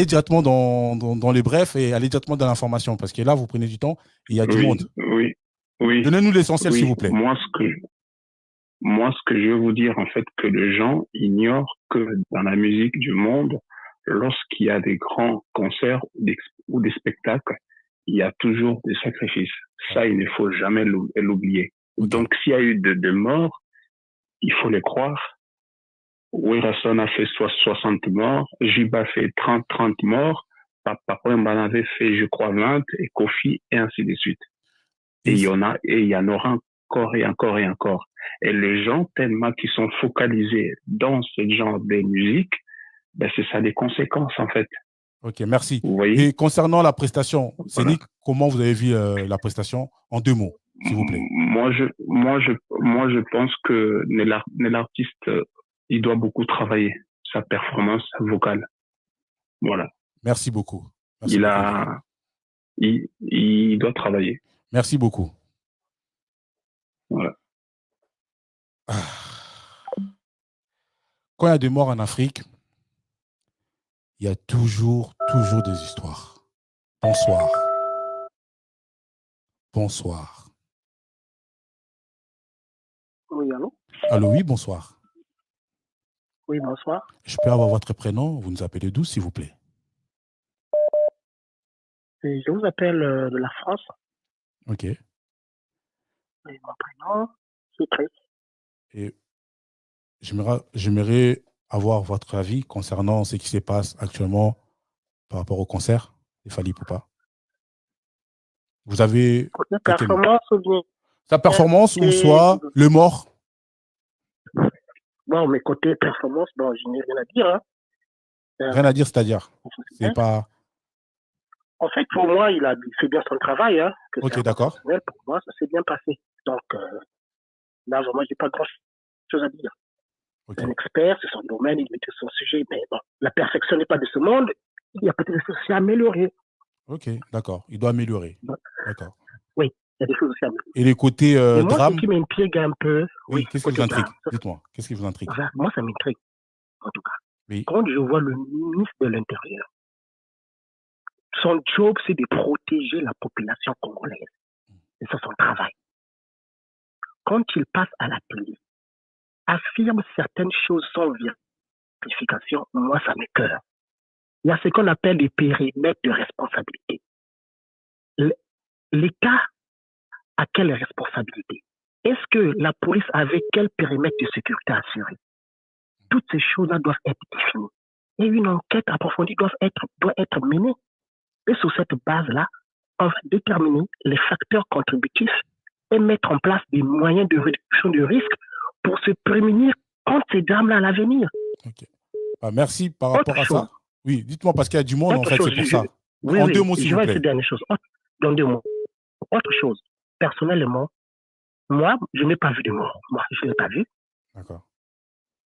directement dans les brefs et allez directement dans l'information, parce que là, vous prenez du temps et il y a du monde. Oui. Donnez-nous l'essentiel, s'il vous plaît. Moi, ce que je veux vous dire, en fait, que les gens ignorent que dans la musique du monde, lorsqu'il y a des grands concerts ou des spectacles, il y a toujours des sacrifices. Ça, il ne faut jamais l'oublier. Okay. Donc, s'il y a eu de morts, il faut les croire. Wilson a fait 60 morts, Jiba a fait 30 morts, Papa Wemba avait fait, je crois, 20, et Kofi, et ainsi de suite. Et il y en aura encore et encore et encore. Et les gens, tellement qui sont focalisés dans ce genre de musique, ben c'est ça les conséquences, en fait. Ok, merci. Vous voyez? Et concernant la prestation, Voilà. Sénic, comment vous avez vu la prestation en 2 mots, s'il vous plaît? Moi, je pense que l'artiste, il doit beaucoup travailler sa performance vocale. Voilà. Merci beaucoup. Merci beaucoup. Il doit travailler. Merci beaucoup. Voilà. Quand il y a des morts en Afrique, il y a toujours des histoires. Bonsoir. Bonsoir. Oui, allô? Allô, oui, bonsoir. Oui, bonsoir. Je peux avoir votre prénom? Vous nous appelez d'où, s'il vous plaît? Je vous appelle de la France. Ok. Et mon prénom, c'est Chris. Et j'aimerais avoir votre avis concernant ce qui se passe actuellement par rapport au concert de Fally Ipupa. Vous avez Côté performance ou bien? sa performance ou soit le mort? Bon, mais côté performance, bon, je n'ai rien à dire. Hein. Rien à dire, c'est-à-dire? C'est pas... En fait, pour moi, il fait bien son travail. Hein, ok, d'accord. Pour moi, ça s'est bien passé. Donc, là, vraiment, je n'ai pas grand-chose à dire. Okay. C'est un expert, c'est son domaine, il maîtrise son sujet. Mais bon, la perfection n'est pas de ce monde. Il y a peut-être des choses à améliorer. Ok, d'accord. Il doit améliorer. D'accord. Oui, il y a des choses aussi à améliorer. Et les côtés moi, drame... ce qui m'intrigue un peu... Oui, qu'est-ce qui vous intrigue? Dites-moi, qu'est-ce qui vous intrigue? Moi, ça m'intrigue, en tout cas. Oui. Quand je vois le ministre de l'Intérieur, son job, c'est de protéger la population congolaise. Et c'est son travail. Quand il passe à la télé, affirme certaines choses sans vérification, moi, ça m'écoeure. Il y a ce qu'on appelle des périmètres de responsabilité. L'État a quelle responsabilité? Est-ce que la police avait quel périmètre de sécurité assuré? Toutes ces choses-là doivent être définies. Et une enquête approfondie doit être menée. Et sur cette base-là, on va déterminer les facteurs contributifs et mettre en place des moyens de réduction de risque pour se prémunir contre ces drames-là à l'avenir. Okay. Merci par rapport à ça. Oui, dites-moi, parce qu'il y a du monde, en fait, c'est pour ça. Oui, en 2 mots, s'il vous plaît. Je vais dire une chose. Dans 2 mots. Autre chose. Personnellement, moi, je n'ai pas vu de mort. Moi, je n'ai pas vu. D'accord.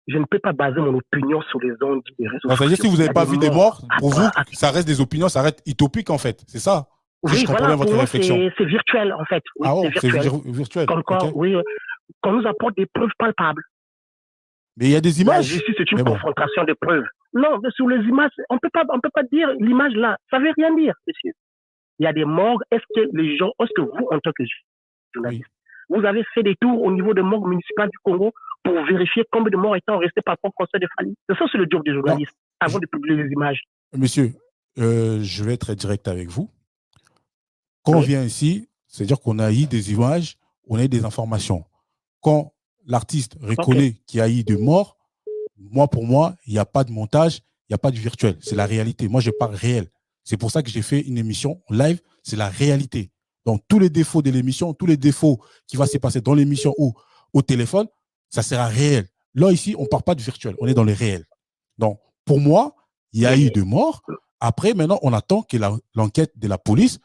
Je ne peux pas baser mon opinion sur les ondes des réseaux sociaux. C'est-à-dire, si vous n'avez pas vu des morts, pour vous, ça reste des opinions, ça reste utopique, en fait. C'est ça? Oui, si je comprends bien votre réflexion. C'est virtuel, en fait. Oui, c'est virtuel. Comme quoi, okay. Oui, qu'on nous apporte des preuves palpables. Mais il y a des images. La justice, c'est une confrontation de preuves. Non, mais sur les images, on peut pas dire l'image là. Ça veut rien dire, monsieur. Il y a des morgues. Est-ce que vous, en tant que journaliste, vous avez fait des tours au niveau des morgues municipales du Congo pour vérifier combien de morts étant restés par rapport au procès de Fally? C'est ça, c'est le job des journalistes, avant de publier les images. Monsieur, je vais être direct avec vous. Quand on vient ici, c'est-à-dire qu'on a eu des images, on a eu des informations. Quand l'artiste reconnaît qu'il y a eu des morts, pour moi, il n'y a pas de montage, il n'y a pas de virtuel. C'est la réalité. Moi, je parle réel. C'est pour ça que j'ai fait une émission live. C'est la réalité. Donc, tous les défauts de l'émission, tous les défauts qui vont se passer dans l'émission ou au téléphone, ça sera réel. Là, ici, on ne parle pas de virtuel. On est dans le réel. Donc, pour moi, il y a eu des morts. Après, maintenant, on attend que l'enquête de la police,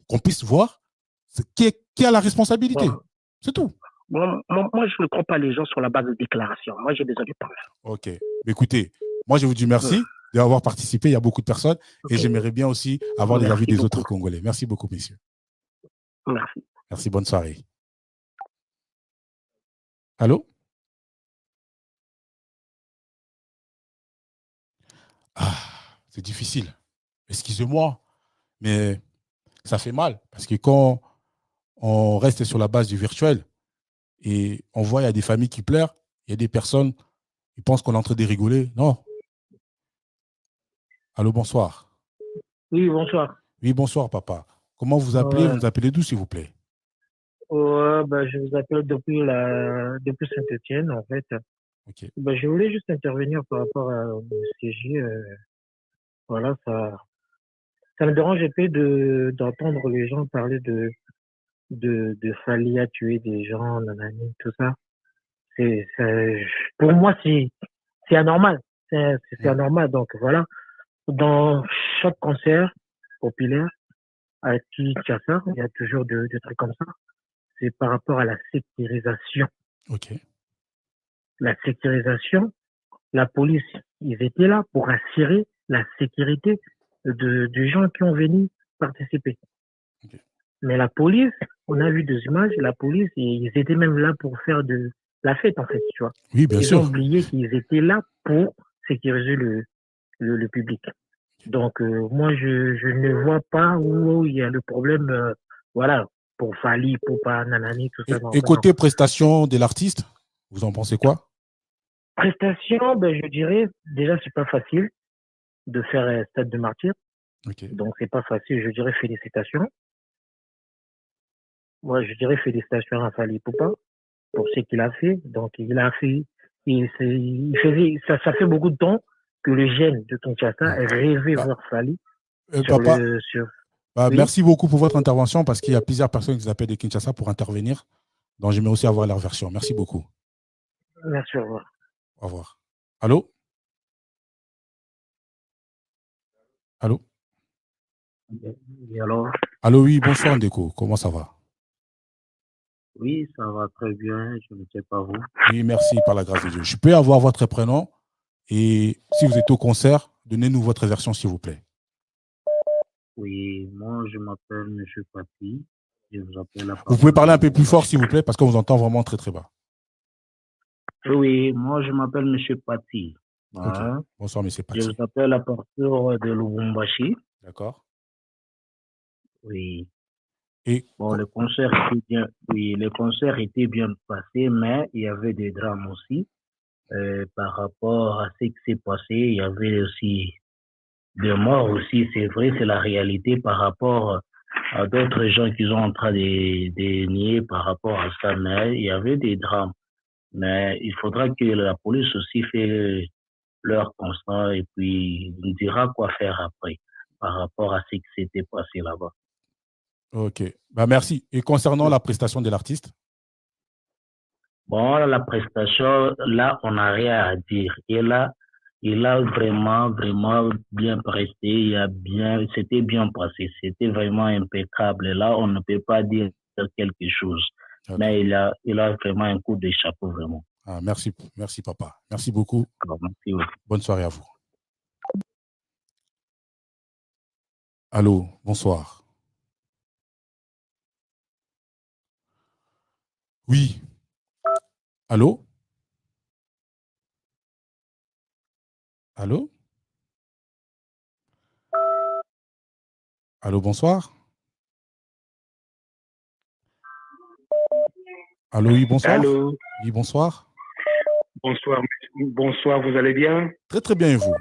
qu'on puisse voir qui a la responsabilité. C'est tout. Moi, je ne crois pas les gens sur la base de déclarations. Moi, j'ai besoin de preuves. Ok. Mais écoutez, moi, je vous dis merci d'avoir participé. Il y a beaucoup de personnes. Et j'aimerais bien aussi avoir les avis des autres Congolais. Merci beaucoup, messieurs. Merci. Merci. Bonne soirée. Allô? C'est difficile. Excusez-moi, mais ça fait mal. Parce que quand on reste sur la base du virtuel et on voit il y a des familles qui pleurent, il y a des personnes, ils pensent qu'on est en train de rigoler. Non. Allô, bonsoir. Oui, bonsoir. Oui, bonsoir, papa. Comment vous appelez? Vous nous appelez d'où, s'il vous plaît? Je vous appelle depuis Saint-Étienne, en fait. Okay. Je voulais juste intervenir par rapport au CJ. Voilà, ça me dérange un peu d'entendre les gens parler de Fally à tuer des gens, nanani, tout ça. Pour moi, c'est anormal. C'est anormal. Donc voilà, dans chaque concert populaire à Kinshasa, il y a toujours des trucs comme ça. C'est par rapport à la sécurisation. Ok. La sécurisation, la police, ils étaient là pour assurer la sécurité des gens qui ont venu participer. Okay. Mais la police, on a vu des images, la police, ils étaient même là pour faire de la fête, en fait, tu vois. Oui, bien sûr. Ils ont oublié qu'ils étaient là pour sécuriser le public. Donc, moi, je ne vois pas où il y a le problème, voilà, pour Fali, Poupa, Nanani, tout ça. Et côté prestation de l'artiste, vous en pensez quoi? Prestation, ben, je dirais, déjà, c'est pas facile de faire Stade de Martyrs. Okay. Donc, c'est pas facile, je dirais félicitations. Moi, je dirais félicitations à Fali Poupa pour ce qu'il a fait. Donc, il a fait, ça fait beaucoup de temps que le jeune de Kinshasa est rêvé voir Fali. Papa, oui. Merci beaucoup pour votre intervention parce qu'il y a plusieurs personnes qui s'appellent de Kinshasa pour intervenir. Donc, j'aimerais aussi avoir leur version. Merci beaucoup. Merci, au revoir. Au revoir. Allô? Allô? Oui, alors? Allô, oui, bonsoir Ndeko. Comment ça va? Oui, ça va très bien. Je ne sais pas vous. Oui, merci par la grâce de Dieu. Je peux avoir votre prénom et si vous êtes au concert, donnez-nous votre version s'il vous plaît. Oui, moi je m'appelle M. Paty. Je vous appelle vous pouvez parler un peu plus fort s'il vous plaît parce qu'on vous entend vraiment très très bas. Oui, moi je m'appelle M. Paty. Okay. Bonsoir M. Paty. Je vous appelle à partir de Lubumbashi. D'accord. Oui. Et bon, le concert était bien passé, mais il y avait des drames aussi. Par rapport à ce qui s'est passé, il y avait aussi des morts aussi, c'est vrai, c'est la réalité par rapport à d'autres gens qui sont en train de nier par rapport à ça, mais il y avait des drames. Mais il faudra que la police aussi fait leur constat et puis nous dira quoi faire après par rapport à ce qui s'était passé là-bas. Ok, merci. Et concernant la prestation de l'artiste? Bon, la prestation, là, on n'a rien à dire. Et là, il a vraiment, vraiment bien presté. C'était bien passé. C'était vraiment impeccable. Et là, on ne peut pas dire quelque chose. Mais il a vraiment un coup de chapeau, vraiment. Ah, merci, papa. Merci beaucoup. Merci, oui. Bonne soirée à vous. Allô, bonsoir. Oui. Allô? Allô? Allô, bonsoir. Allô, oui, bonsoir. Allô. Oui, bonsoir. Bonsoir, vous allez bien? Très, très bien, et vous?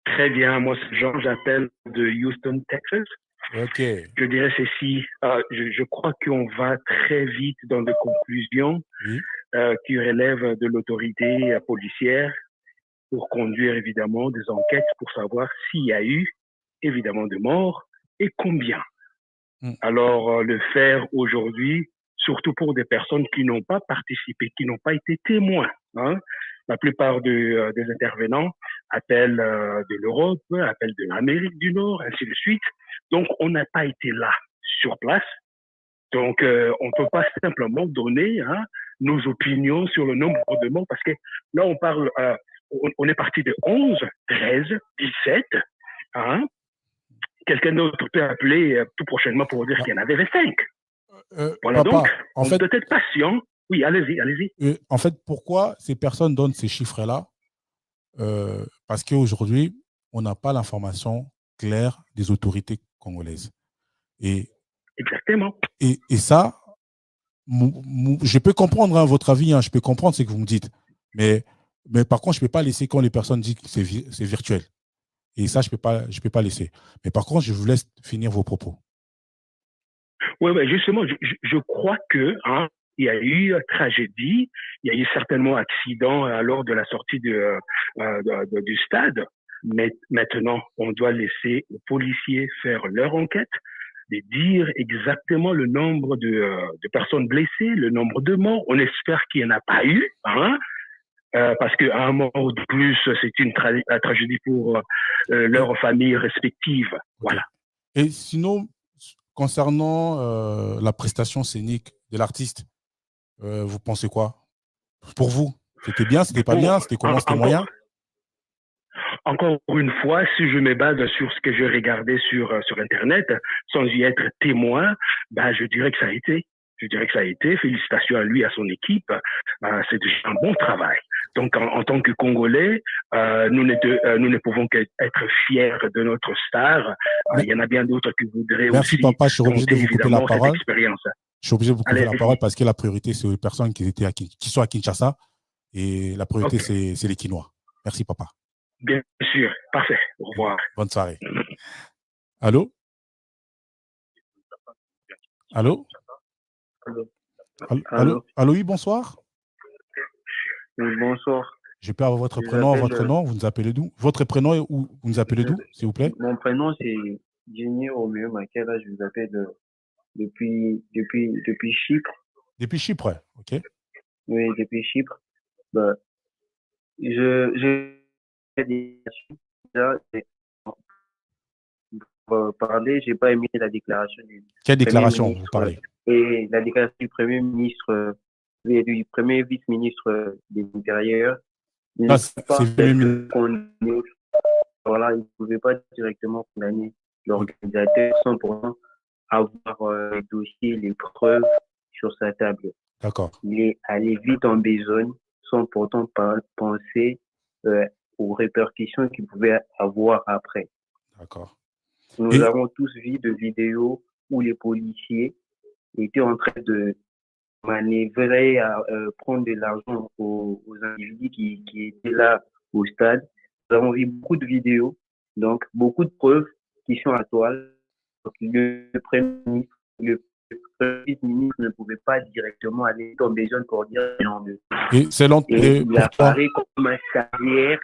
Très bien, moi c'est Jean, j'appelle de Houston, Texas. Ok. Je dirais ceci, je crois qu'on va très vite dans des conclusions qui relèvent de l'autorité policière pour conduire évidemment des enquêtes pour savoir s'il y a eu évidemment de morts et combien. Alors le faire aujourd'hui, surtout pour des personnes qui n'ont pas participé, qui n'ont pas été témoins. Hein. La plupart des intervenants appellent de l'Europe, appellent de l'Amérique du Nord, ainsi de suite. Donc, on n'a pas été là, sur place. Donc, on ne peut pas simplement donner nos opinions sur le nombre de morts, parce que là, on parle, on est parti de 11, 13, 17. Hein. Quelqu'un d'autre peut appeler tout prochainement pour dire qu'il y en avait 25. Voilà, papa, donc, en fait, peut être patient. Oui, allez-y. En fait, pourquoi ces personnes donnent ces chiffres-là? Parce qu'aujourd'hui, on n'a pas l'information claire des autorités congolaises. Exactement. Et ça, je peux comprendre votre avis, je peux comprendre ce que vous me dites. Mais par contre, je ne peux pas laisser quand les personnes disent que c'est virtuel. Et ça, je peux pas laisser. Mais par contre, je vous laisse finir vos propos. Oui, justement, je crois que il y a eu tragédie, il y a eu certainement accident lors de la sortie du stade. Mais maintenant, on doit laisser les policiers faire leur enquête, de dire exactement le nombre de personnes blessées, le nombre de morts. On espère qu'il n'y en a pas eu. parce qu'à un moment de plus, c'est une tragédie pour leurs familles respectives. Okay. Voilà. Et sinon, concernant la prestation scénique de l'artiste, vous pensez quoi? Pour vous, c'était bien, c'était pas bien, c'était comment, c'était moyen? Encore une fois, si je me base sur ce que j'ai regardé sur Internet, sans y être témoin, je dirais que ça a été. Je dirais que ça a été. Félicitations à lui, à son équipe. C'est déjà un bon travail. Donc, en tant que Congolais, nous ne pouvons qu'être fiers de notre star. Il y en a bien d'autres qui voudraient Merci, aussi. Merci, papa. Je suis obligé de vous couper la parole. Je suis obligé de vous couper la parole parce que la priorité, c'est les personnes qui sont à Kinshasa. Et la priorité, c'est les Kinois. Merci, papa. Bien sûr. Parfait. Au revoir. Bonne soirée. Allô? Allô? Allô, oui, bonsoir. Oui, bonsoir. Je peux avoir votre prénom, votre nom, vous nous appelez d'où? Votre prénom et où vous nous appelez d'où, s'il vous plaît? Mon prénom, c'est Jenny Roméo Makela, je vous appelle depuis Chypre. Depuis Chypre, ok. Oui, depuis Chypre. Parler, j'ai pas aimé la déclaration du Quelle déclaration vous parlez? Et la déclaration du Premier ministre et du Premier vice-ministre de l'Intérieur. Voilà, il ne pouvait pas directement condamner l'organisateur sans pourtant avoir les dossiers, les preuves sur sa table. D'accord. Il est allé vite en besogne sans pourtant penser aux répercussions qu'il pouvait avoir après. D'accord. Nous avons tous vu de vidéos où les policiers étaient en train de manœuvrer à prendre de l'argent aux individus qui étaient là au stade. Nous avons vu beaucoup de vidéos, donc beaucoup de preuves qui sont à toile. Donc, le Premier ministre ne pouvait pas directement aller dans des zones pour dire non. Et c'est il apparaît comme un carrière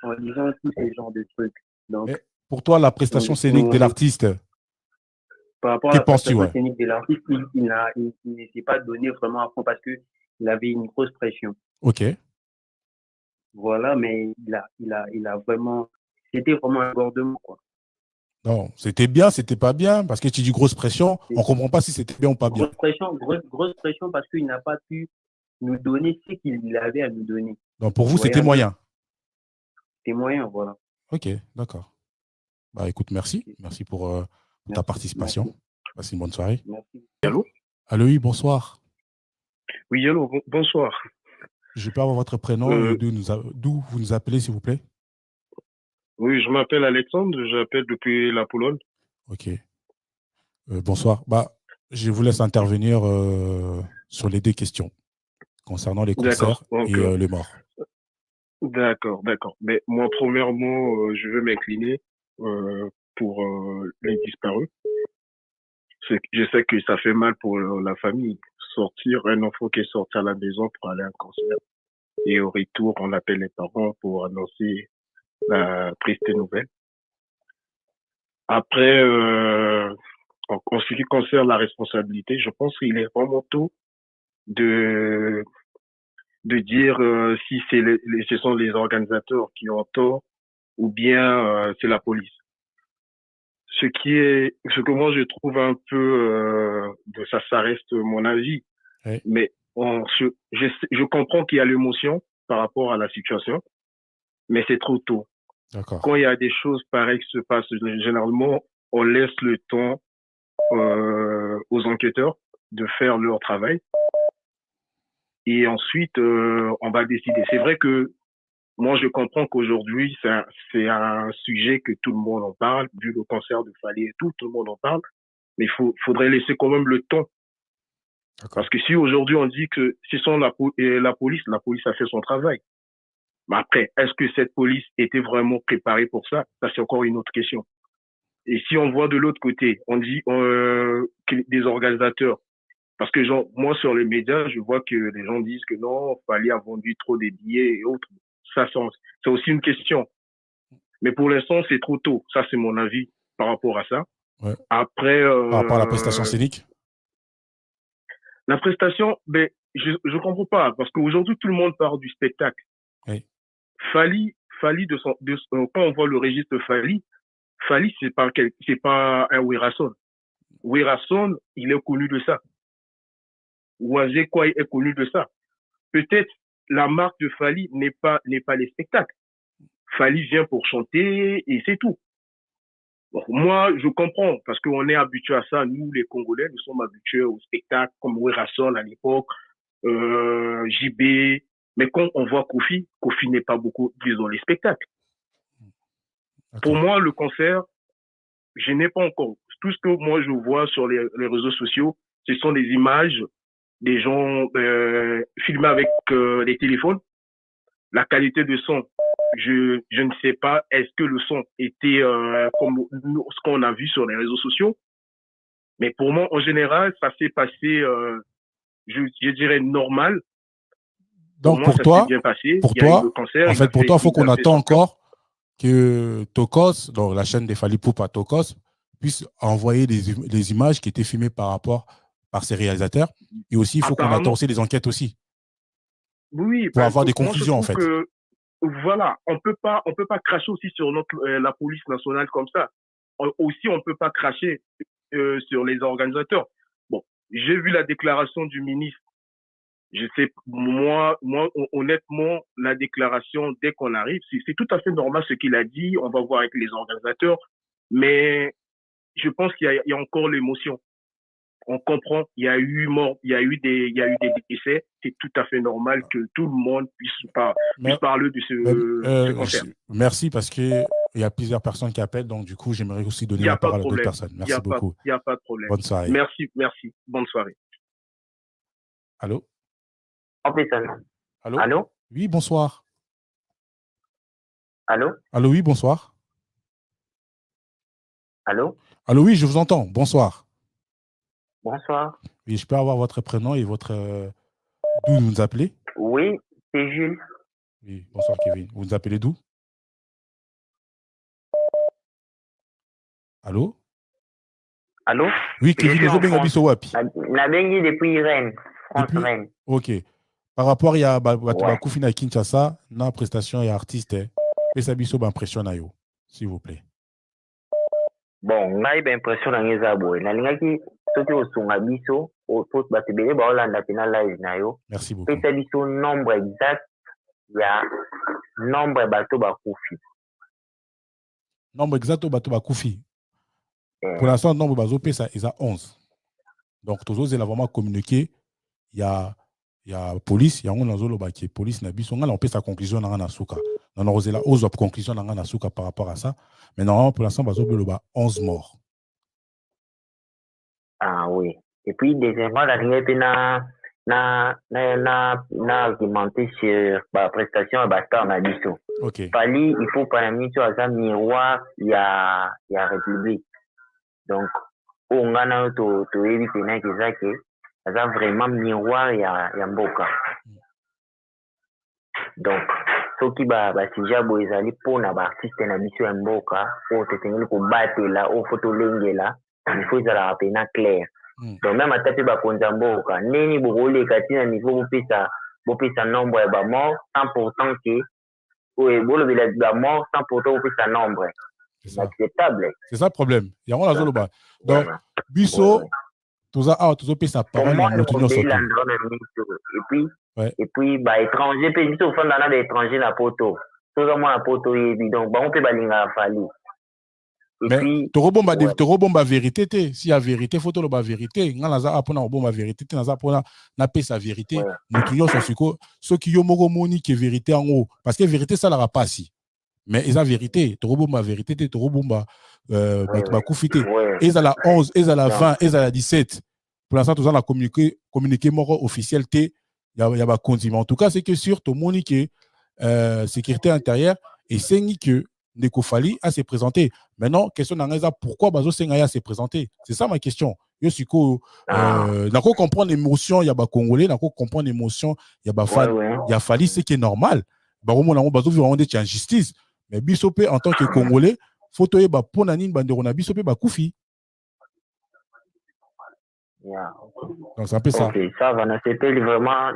en disant tous ces genres de trucs. Donc, pour toi, la prestation scénique de l'artiste, par rapport à la prestation scénique de l'artiste, il ne s'est pas donné vraiment à fond parce qu'il avait une grosse pression. Ok. Voilà, mais il a vraiment, c'était vraiment un bordement, quoi. Non, c'était bien, c'était pas bien, parce que tu dis grosse pression, on comprend pas si c'était bien ou pas bien. Grosse pression parce qu'il n'a pas pu nous donner ce qu'il avait à nous donner. Donc pour vous, c'était moyen. C'était moyen, voilà. Ok, d'accord. Écoute, merci. Merci pour ta participation. Merci. Passez une bonne soirée. Merci. Allô? Allô, oui, bonsoir. Oui, allô, bonsoir. Je peux avoir votre prénom et d'où vous nous appelez, s'il vous plaît? Oui, je m'appelle Alexandre, j'appelle depuis la Pologne. Ok. Bonsoir. Je vous laisse intervenir sur les deux questions concernant les concerts et les morts. D'accord. Mais moi, premièrement, je veux m'incliner pour les disparus. Je sais que ça fait mal pour la famille. Sortir un enfant qui est sorti à la maison pour aller à un concert. Et au retour, on appelle les parents pour annoncer la triste nouvelle. Après, en ce qui concerne la responsabilité, je pense qu'il est vraiment tôt de dire si ce sont les organisateurs qui ont tort ou bien c'est la police. Ce que moi je trouve un peu, ça reste mon avis, oui. Mais je comprends qu'il y a l'émotion par rapport à la situation, mais c'est trop tôt. D'accord. Quand il y a des choses pareilles qui se passent, généralement, on laisse le temps aux enquêteurs de faire leur travail. Et ensuite, on va décider. C'est vrai que moi, je comprends qu'aujourd'hui, c'est un sujet que tout le monde en parle, vu le concert de Fally et tout le monde en parle. Mais faudrait laisser quand même le temps. Parce que si aujourd'hui on dit que ce sont la police a fait son travail. Mais après, est-ce que cette police était vraiment préparée pour ça? Ça, c'est encore une autre question. Et si on voit de l'autre côté, on dit que des organisateurs, parce que moi sur les médias, je vois que les gens disent que non, Fally a vendu trop des billets et autres. Ça, c'est aussi une question. Mais pour l'instant, c'est trop tôt. Ça, c'est mon avis par rapport à ça. Ouais. Après, par rapport à la prestation scénique? La prestation, je comprends pas, parce qu'aujourd'hui, tout le monde parle du spectacle. Oui. Fally, quand on voit le registre Fally, c'est pas un Werason. Werason, il est connu de ça. Wazé Kwai est connu de ça. Peut-être la marque de Fally n'est pas les spectacles. Fally vient pour chanter et c'est tout. Bon, moi, je comprends parce qu'on est habitué à ça. Nous, les Congolais, nous sommes habitués aux spectacles comme Werason à l'époque, JB. Mais quand on voit Kofi n'est pas beaucoup, disons, les spectacles. Okay. Pour moi, le concert, je n'ai pas encore. Tout ce que moi, je vois sur les réseaux sociaux, ce sont des images des gens filmés avec les téléphones. La qualité de son, je ne sais pas. Est-ce que le son était comme ce qu'on a vu sur les réseaux sociaux? Mais pour moi, en général, ça s'est passé, je dirais, normal. Donc pour toi, en fait, pour toi, il faut qu'on attend encore que Tokos, donc la chaîne des Fally Ipupa Tokos, puisse envoyer des images qui étaient filmées par ses réalisateurs. Et aussi, il faut qu'on attende aussi des enquêtes aussi. Oui, pour avoir des conclusions, en fait. Voilà, on peut pas cracher aussi sur la police nationale comme ça. Aussi, on peut pas cracher sur les organisateurs. Bon, j'ai vu la déclaration du ministre. Je sais, moi, honnêtement, la déclaration, dès qu'on arrive, c'est tout à fait normal ce qu'il a dit. On va voir avec les organisateurs. Mais je pense qu'il y a encore l'émotion. On comprend, il y a eu des décès. C'est tout à fait normal que tout le monde puisse parler de ce concert. Merci, parce qu'il y a plusieurs personnes qui appellent. Donc, du coup, j'aimerais aussi donner la parole à d'autres personnes. Merci beaucoup. Il n'y a pas de problème. Bonne soirée. Merci. Bonne soirée. Allô? Allô? Allô? Oui, bonsoir. Allô? Allô, oui, bonsoir. Allô? Allô, oui, je vous entends. Bonsoir. Bonsoir. Oui, je peux avoir votre prénom et votre... d'où vous nous appelez? Oui, c'est Jules. Oui, bonsoir Kevin. Vous nous appelez d'où? Allô? Allô? Oui, Kevin, vous avez un wapi? La bengi depuis Rennes, France-Rennes. Ok. Par rapport à Bakoufi na Kinshasa, na prestation et artiste, et ça biso impression na yo, s'il vous plaît. Bon, ngai ba impression na ngeza boy. Na lingaki soki osunga biso, o post batebele ba olanda pena live na yo. Merci beaucoup. Pesa biso nombre exact ya nombre bato bakufi. Nombre exact bato bakufi. Pour l'instant, nombre bazo pesa ils a 11. Donc tous ils ont vraiment communiqué, il y a police, il y a un zolo qui est police na biso, on peut sa conclusion na nasuka. On a osé la hausse de conclusion na nasuka par rapport à ça. Mais normalement pour l'instant bazo beloba 11 morts. Ah oui. Et puis deuxièmement la ligne na argumenté sur la prestation à Basta na biso. OK. Fally il faut pas mission à ça miroir il y a République. Donc on a to éviter na que ça vraiment miroir ya mboka. Donc soki ba sija bo ezali pona ba artiste na biso ya mboka o tetengeli ko batela o photo lengela il faut ça la pena clair. Donc même atape ba konza mboka neni bokole kati na niveau bopesa nombre ya ba mort sans pourtant que bolo ba mort sans pourtant bopesa nombre. C'est acceptable. C'est ça le problème. Il y a on la zoloba. Donc biso tout ça sa parole à l'opinion surtout. Et puis bah étranger peut biso fond dans l'étranger na poto. Tout ça moi na poto donc bah on peut balinga Fally. Mais torobomba vérité te si y a vérité photo la vérité ngana za apona bomba vérité te na za pona na pesa vérité mutunyo sosiko ceux qui yo moko moni que vérité en haut parce que vérité ça la pas si. Mais ils ont vérité, torobomba vérité te torobomba bakufite ils à la 11 ils à la 20 ils à la 17. Pour l'instant tout ça la communiqué moro officiel te il y a ba continue. En tout cas c'est que sur tout monde que sécurité intérieure et c'est que Ndeko Fally a se présenté. Maintenant question d'angeza pourquoi bazo sengaya s'est présenté. C'est ça ma question. Yo siko nako comprendre l'émotion, il y a ba congolais, nako comprendre l'émotion, il y a ba il y a Fally c'est qui est normal. Ba romona bazo vivre des injustice. Mais bisope en tant que congolais, faut toye ba pona nini bandero na bisope ba kufi. Yeah. Donc, c'est un peu ça. Ok, ça va. C'était vraiment,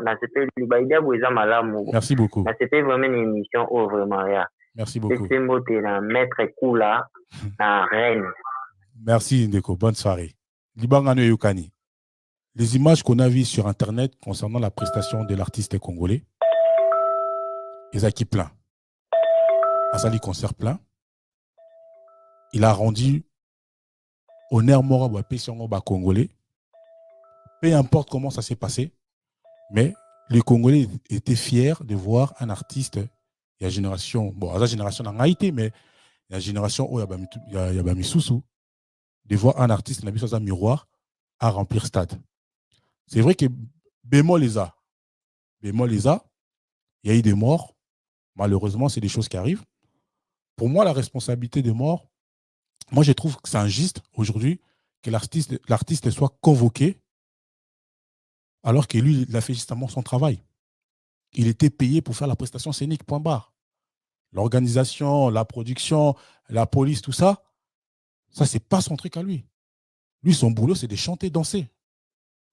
Merci beaucoup. c'était vraiment une émission où vraiment, yeah. Merci beaucoup. C'est maître Kula, la reine. Merci, Ndeko. Bonne soirée. Libangano Yukani. Les images qu'on a vues sur Internet concernant la prestation de l'artiste congolais, ils ont qui plein. Azali concert plein. Il a rendu honneur mort à congolais. Peu importe comment ça s'est passé, mais les Congolais étaient fiers de voir un artiste. Il y a génération, bon, à la génération en Haïti, mais il y a génération où il y a Missoussou, de voir un artiste qui a mis un miroir à remplir stade. C'est vrai que bémol les a. Bémol les a. Il y a eu des morts. Malheureusement, c'est des choses qui arrivent. Pour moi, la responsabilité des morts, moi, je trouve que c'est injuste aujourd'hui que l'artiste soit convoqué alors que lui, il a fait justement son travail. Il était payé pour faire la prestation scénique, point barre. L'organisation, la production, la police, tout ça, ça, c'est pas son truc à lui. Lui, son boulot, c'est de chanter, danser.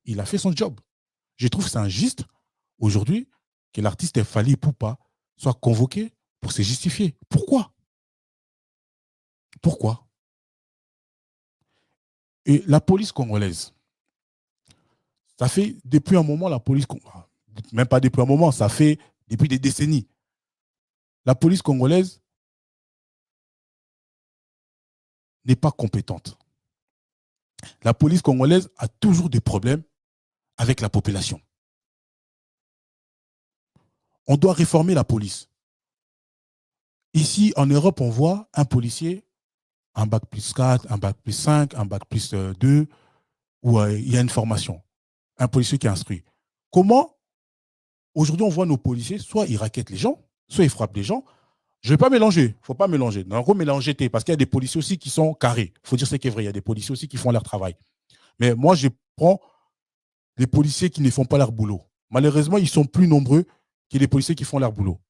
Il a fait son job. Je trouve que c'est injuste aujourd'hui que l'artiste Fally Ipupa soit convoqué pour se justifier. Pourquoi? Pourquoi? Et la police congolaise, ça fait depuis un moment, la police, même pas depuis un moment, ça fait depuis des décennies. La police congolaise n'est pas compétente. La police congolaise a toujours des problèmes avec la population. On doit réformer la police. Ici, en Europe, on voit un policier, un bac plus 4, un bac plus 5, un bac plus 2, où il y a une formation. Un policier qui est instruit. Comment, aujourd'hui, on voit nos policiers, soit ils raquettent les gens, soit ils frappent les gens. Je ne vais pas mélanger. Il ne faut pas mélanger. En gros, mélanger, parce qu'il y a des policiers aussi qui sont carrés. Il faut dire ce qui est vrai. Il y a des policiers aussi qui font leur travail. Mais moi, je prends les policiers qui ne font pas leur boulot. Malheureusement, ils sont plus nombreux que les policiers qui font leur boulot.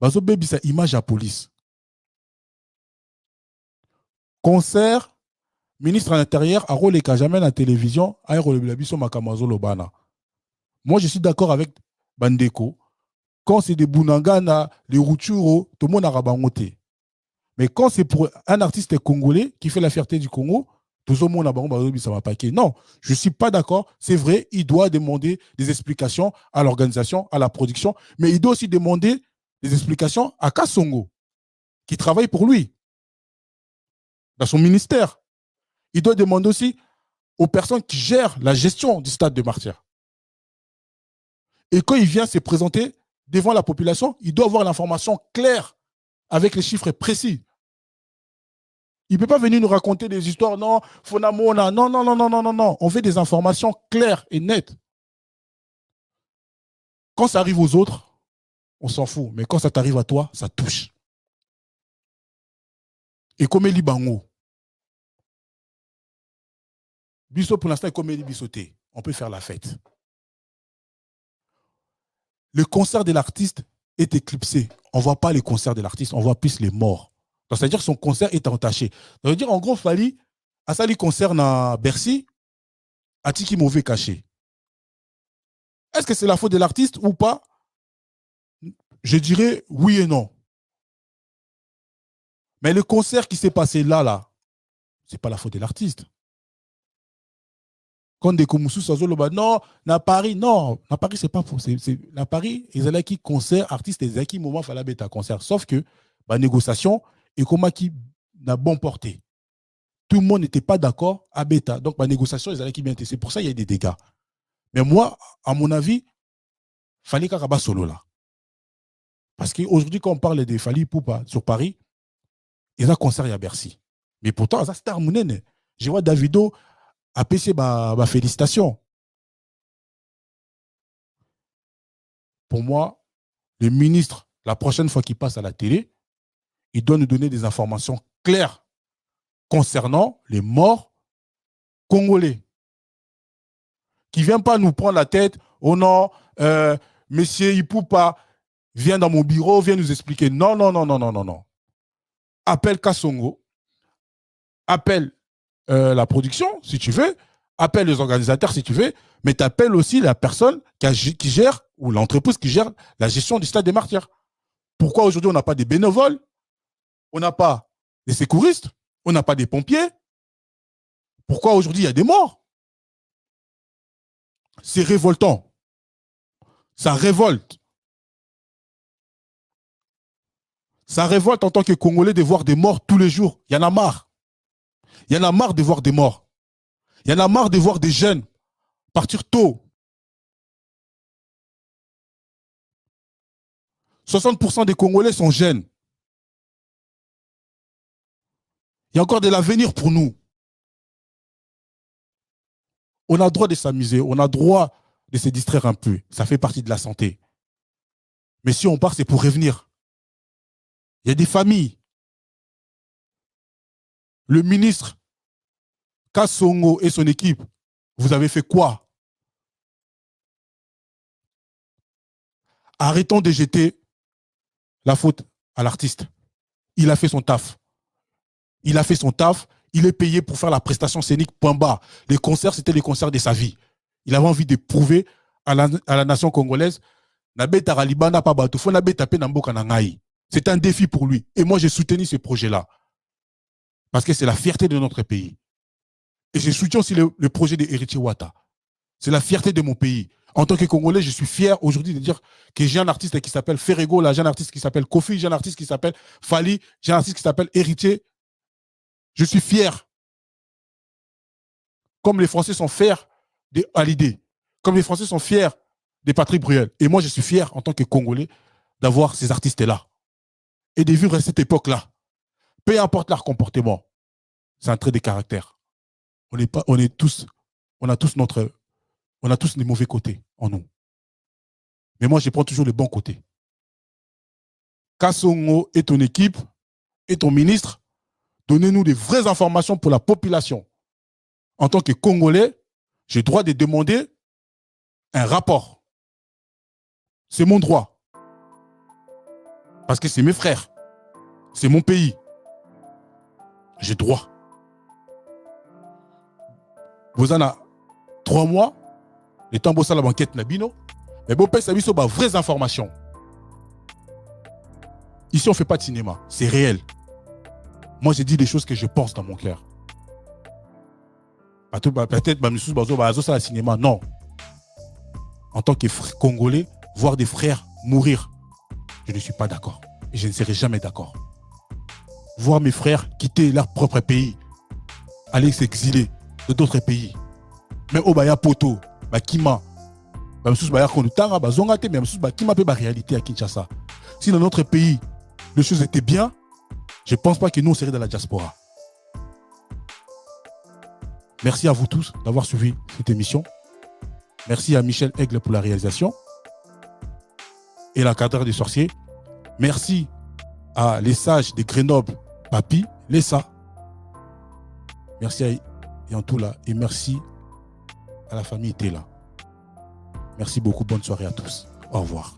Bazo Baby, c'est image à police. Concert, ministre de l'Intérieur, a rôle et jamais à la télévision, a rôle Makamazo Lobana. Moi, je suis d'accord avec Bandeko. Quand c'est des Bunangana, les Rutshuro, tout le monde a rabangoté. Mais quand c'est pour un artiste congolais qui fait la fierté du Congo, tout le monde a rabangoté, ça va paquer. Non, je ne suis pas d'accord. C'est vrai, il doit demander des explications à l'organisation, à la production, mais il doit aussi demander des explications à Kassongo, qui travaille pour lui, dans son ministère. Il doit demander aussi aux personnes qui gèrent la gestion du stade de Martyrs. Et quand il vient se présenter devant la population, il doit avoir l'information claire, avec les chiffres précis. Il ne peut pas venir nous raconter des histoires, non, Fonamona, non, non, non, non, non, non, non. On veut des informations claires et nettes. Quand ça arrive aux autres, on s'en fout. Mais quand ça t'arrive à toi, ça touche. Et comme Eli Bango, Bisso pour l'instant est comme Eli Bissoté. On peut faire la fête. Le concert de l'artiste est éclipsé. On ne voit pas les concerts de l'artiste, on voit plus les morts. C'est-à-dire que son concert est entaché. Ça veut dire, en gros, Fally, à ça, les concerts à Bercy, à Tiki Mauvais caché. Est-ce que c'est la faute de l'artiste ou pas? Je dirais oui et non. Mais le concert qui s'est passé là, ce n'est pas la faute de l'artiste. Quand des Koumoussou Sazoloba, non, à Paris, non, à Paris, c'est pas faux. À Paris, ils allaient qui concert, artiste, ils allaient qui moment fallait bêta concert. Sauf que, la négociation, et comment qui n'a bon porté. Tout le monde n'était pas d'accord à bêta. Donc, la négociation, ils allaient qui bien. C'est pour ça qu'il y a des dégâts. Mais moi, à mon avis, il fallait qu'il y ait solo là. Parce qu'aujourd'hui, quand on parle de Fally Ipupa sur Paris, ils ont un concert à Bercy. Mais pourtant, ça c'est harmonie. Je vois Davido apprécier ma félicitation. Pour moi, le ministre, la prochaine fois qu'il passe à la télé, il doit nous donner des informations claires concernant les morts congolais. Qui ne vient pas nous prendre la tête, oh non, monsieur Ipupa vient dans mon bureau, vient nous expliquer. Non, non, non, non, non, non, non. Appelle Kassongo, appelle la production, si tu veux, appelle les organisateurs si tu veux, mais tu appelles aussi la personne qui gère, ou l'entreprise qui gère la gestion du stade des Martyrs. Pourquoi aujourd'hui on n'a pas des bénévoles, on n'a pas des secouristes, on n'a pas des pompiers? Pourquoi aujourd'hui il y a des morts? C'est révoltant. Ça révolte. Ça révolte en tant que Congolais de voir des morts tous les jours. Il y en a marre. Il y en a marre de voir des morts. Il y en a marre de voir des jeunes partir tôt. 60% des Congolais sont jeunes. Il y a encore de l'avenir pour nous. On a le droit de s'amuser, on a le droit de se distraire un peu. Ça fait partie de la santé. Mais si on part, c'est pour revenir. Il y a des familles. Le ministre Kassongo et son équipe, vous avez fait quoi? Arrêtons de jeter la faute à l'artiste. Il a fait son taf. Il a fait son taf. Il est payé pour faire la prestation scénique, point barre. Les concerts, c'était les concerts de sa vie. Il avait envie de prouver à la nation congolaise, c'est un défi pour lui. Et moi, j'ai soutenu ce projet-là. Parce que c'est la fierté de notre pays. Et je soutiens aussi le projet d'Héritier Wata. C'est la fierté de mon pays. En tant que Congolais, je suis fier aujourd'hui de dire que j'ai un artiste qui s'appelle Ferrego, là, j'ai un artiste qui s'appelle Kofi, j'ai un artiste qui s'appelle Fali, j'ai un artiste qui s'appelle Héritier. Je suis fier. Comme les Français sont fiers de Hallyday. Comme les Français sont fiers de Patrick Bruel. Et moi, je suis fier en tant que Congolais d'avoir ces artistes-là. Et de vivre à cette époque-là. Peu importe leur comportement. C'est un trait de caractère. On a tous les mauvais côtés en nous. Mais moi, je prends toujours les bons côtés. Kassongo et ton équipe et ton ministre, donnez-nous des vraies informations pour la population. En tant que Congolais, j'ai le droit de demander un rapport. C'est mon droit. Parce que c'est mes frères. C'est mon pays. J'ai droit. Vous en avez 3 mois, le temps de la banquette Nabino, mais bon, ça mis sur des vraies informations. Ici, on ne fait pas de cinéma. C'est réel. Moi, j'ai dit des choses que je pense dans mon cœur. Peut-être que c'est le cinéma. Non. En tant que Congolais, voir des frères mourir, je ne suis pas d'accord. Et je ne serai jamais d'accord. Voir mes frères quitter leur propre pays, aller s'exiler de d'autres pays. Mais au Baya Poto, Bakima, réalité à Kinshasa. Si dans notre pays, les choses étaient bien, je ne pense pas que nous, on serait dans la diaspora. Merci à vous tous d'avoir suivi cette émission. Merci à Michel Aigle pour la réalisation et l'encadreur des sorciers. Merci à les sages de Grenoble, Papi, Lessa. Merci à Yantoula et merci à la famille Tela. Merci beaucoup. Bonne soirée à tous. Au revoir.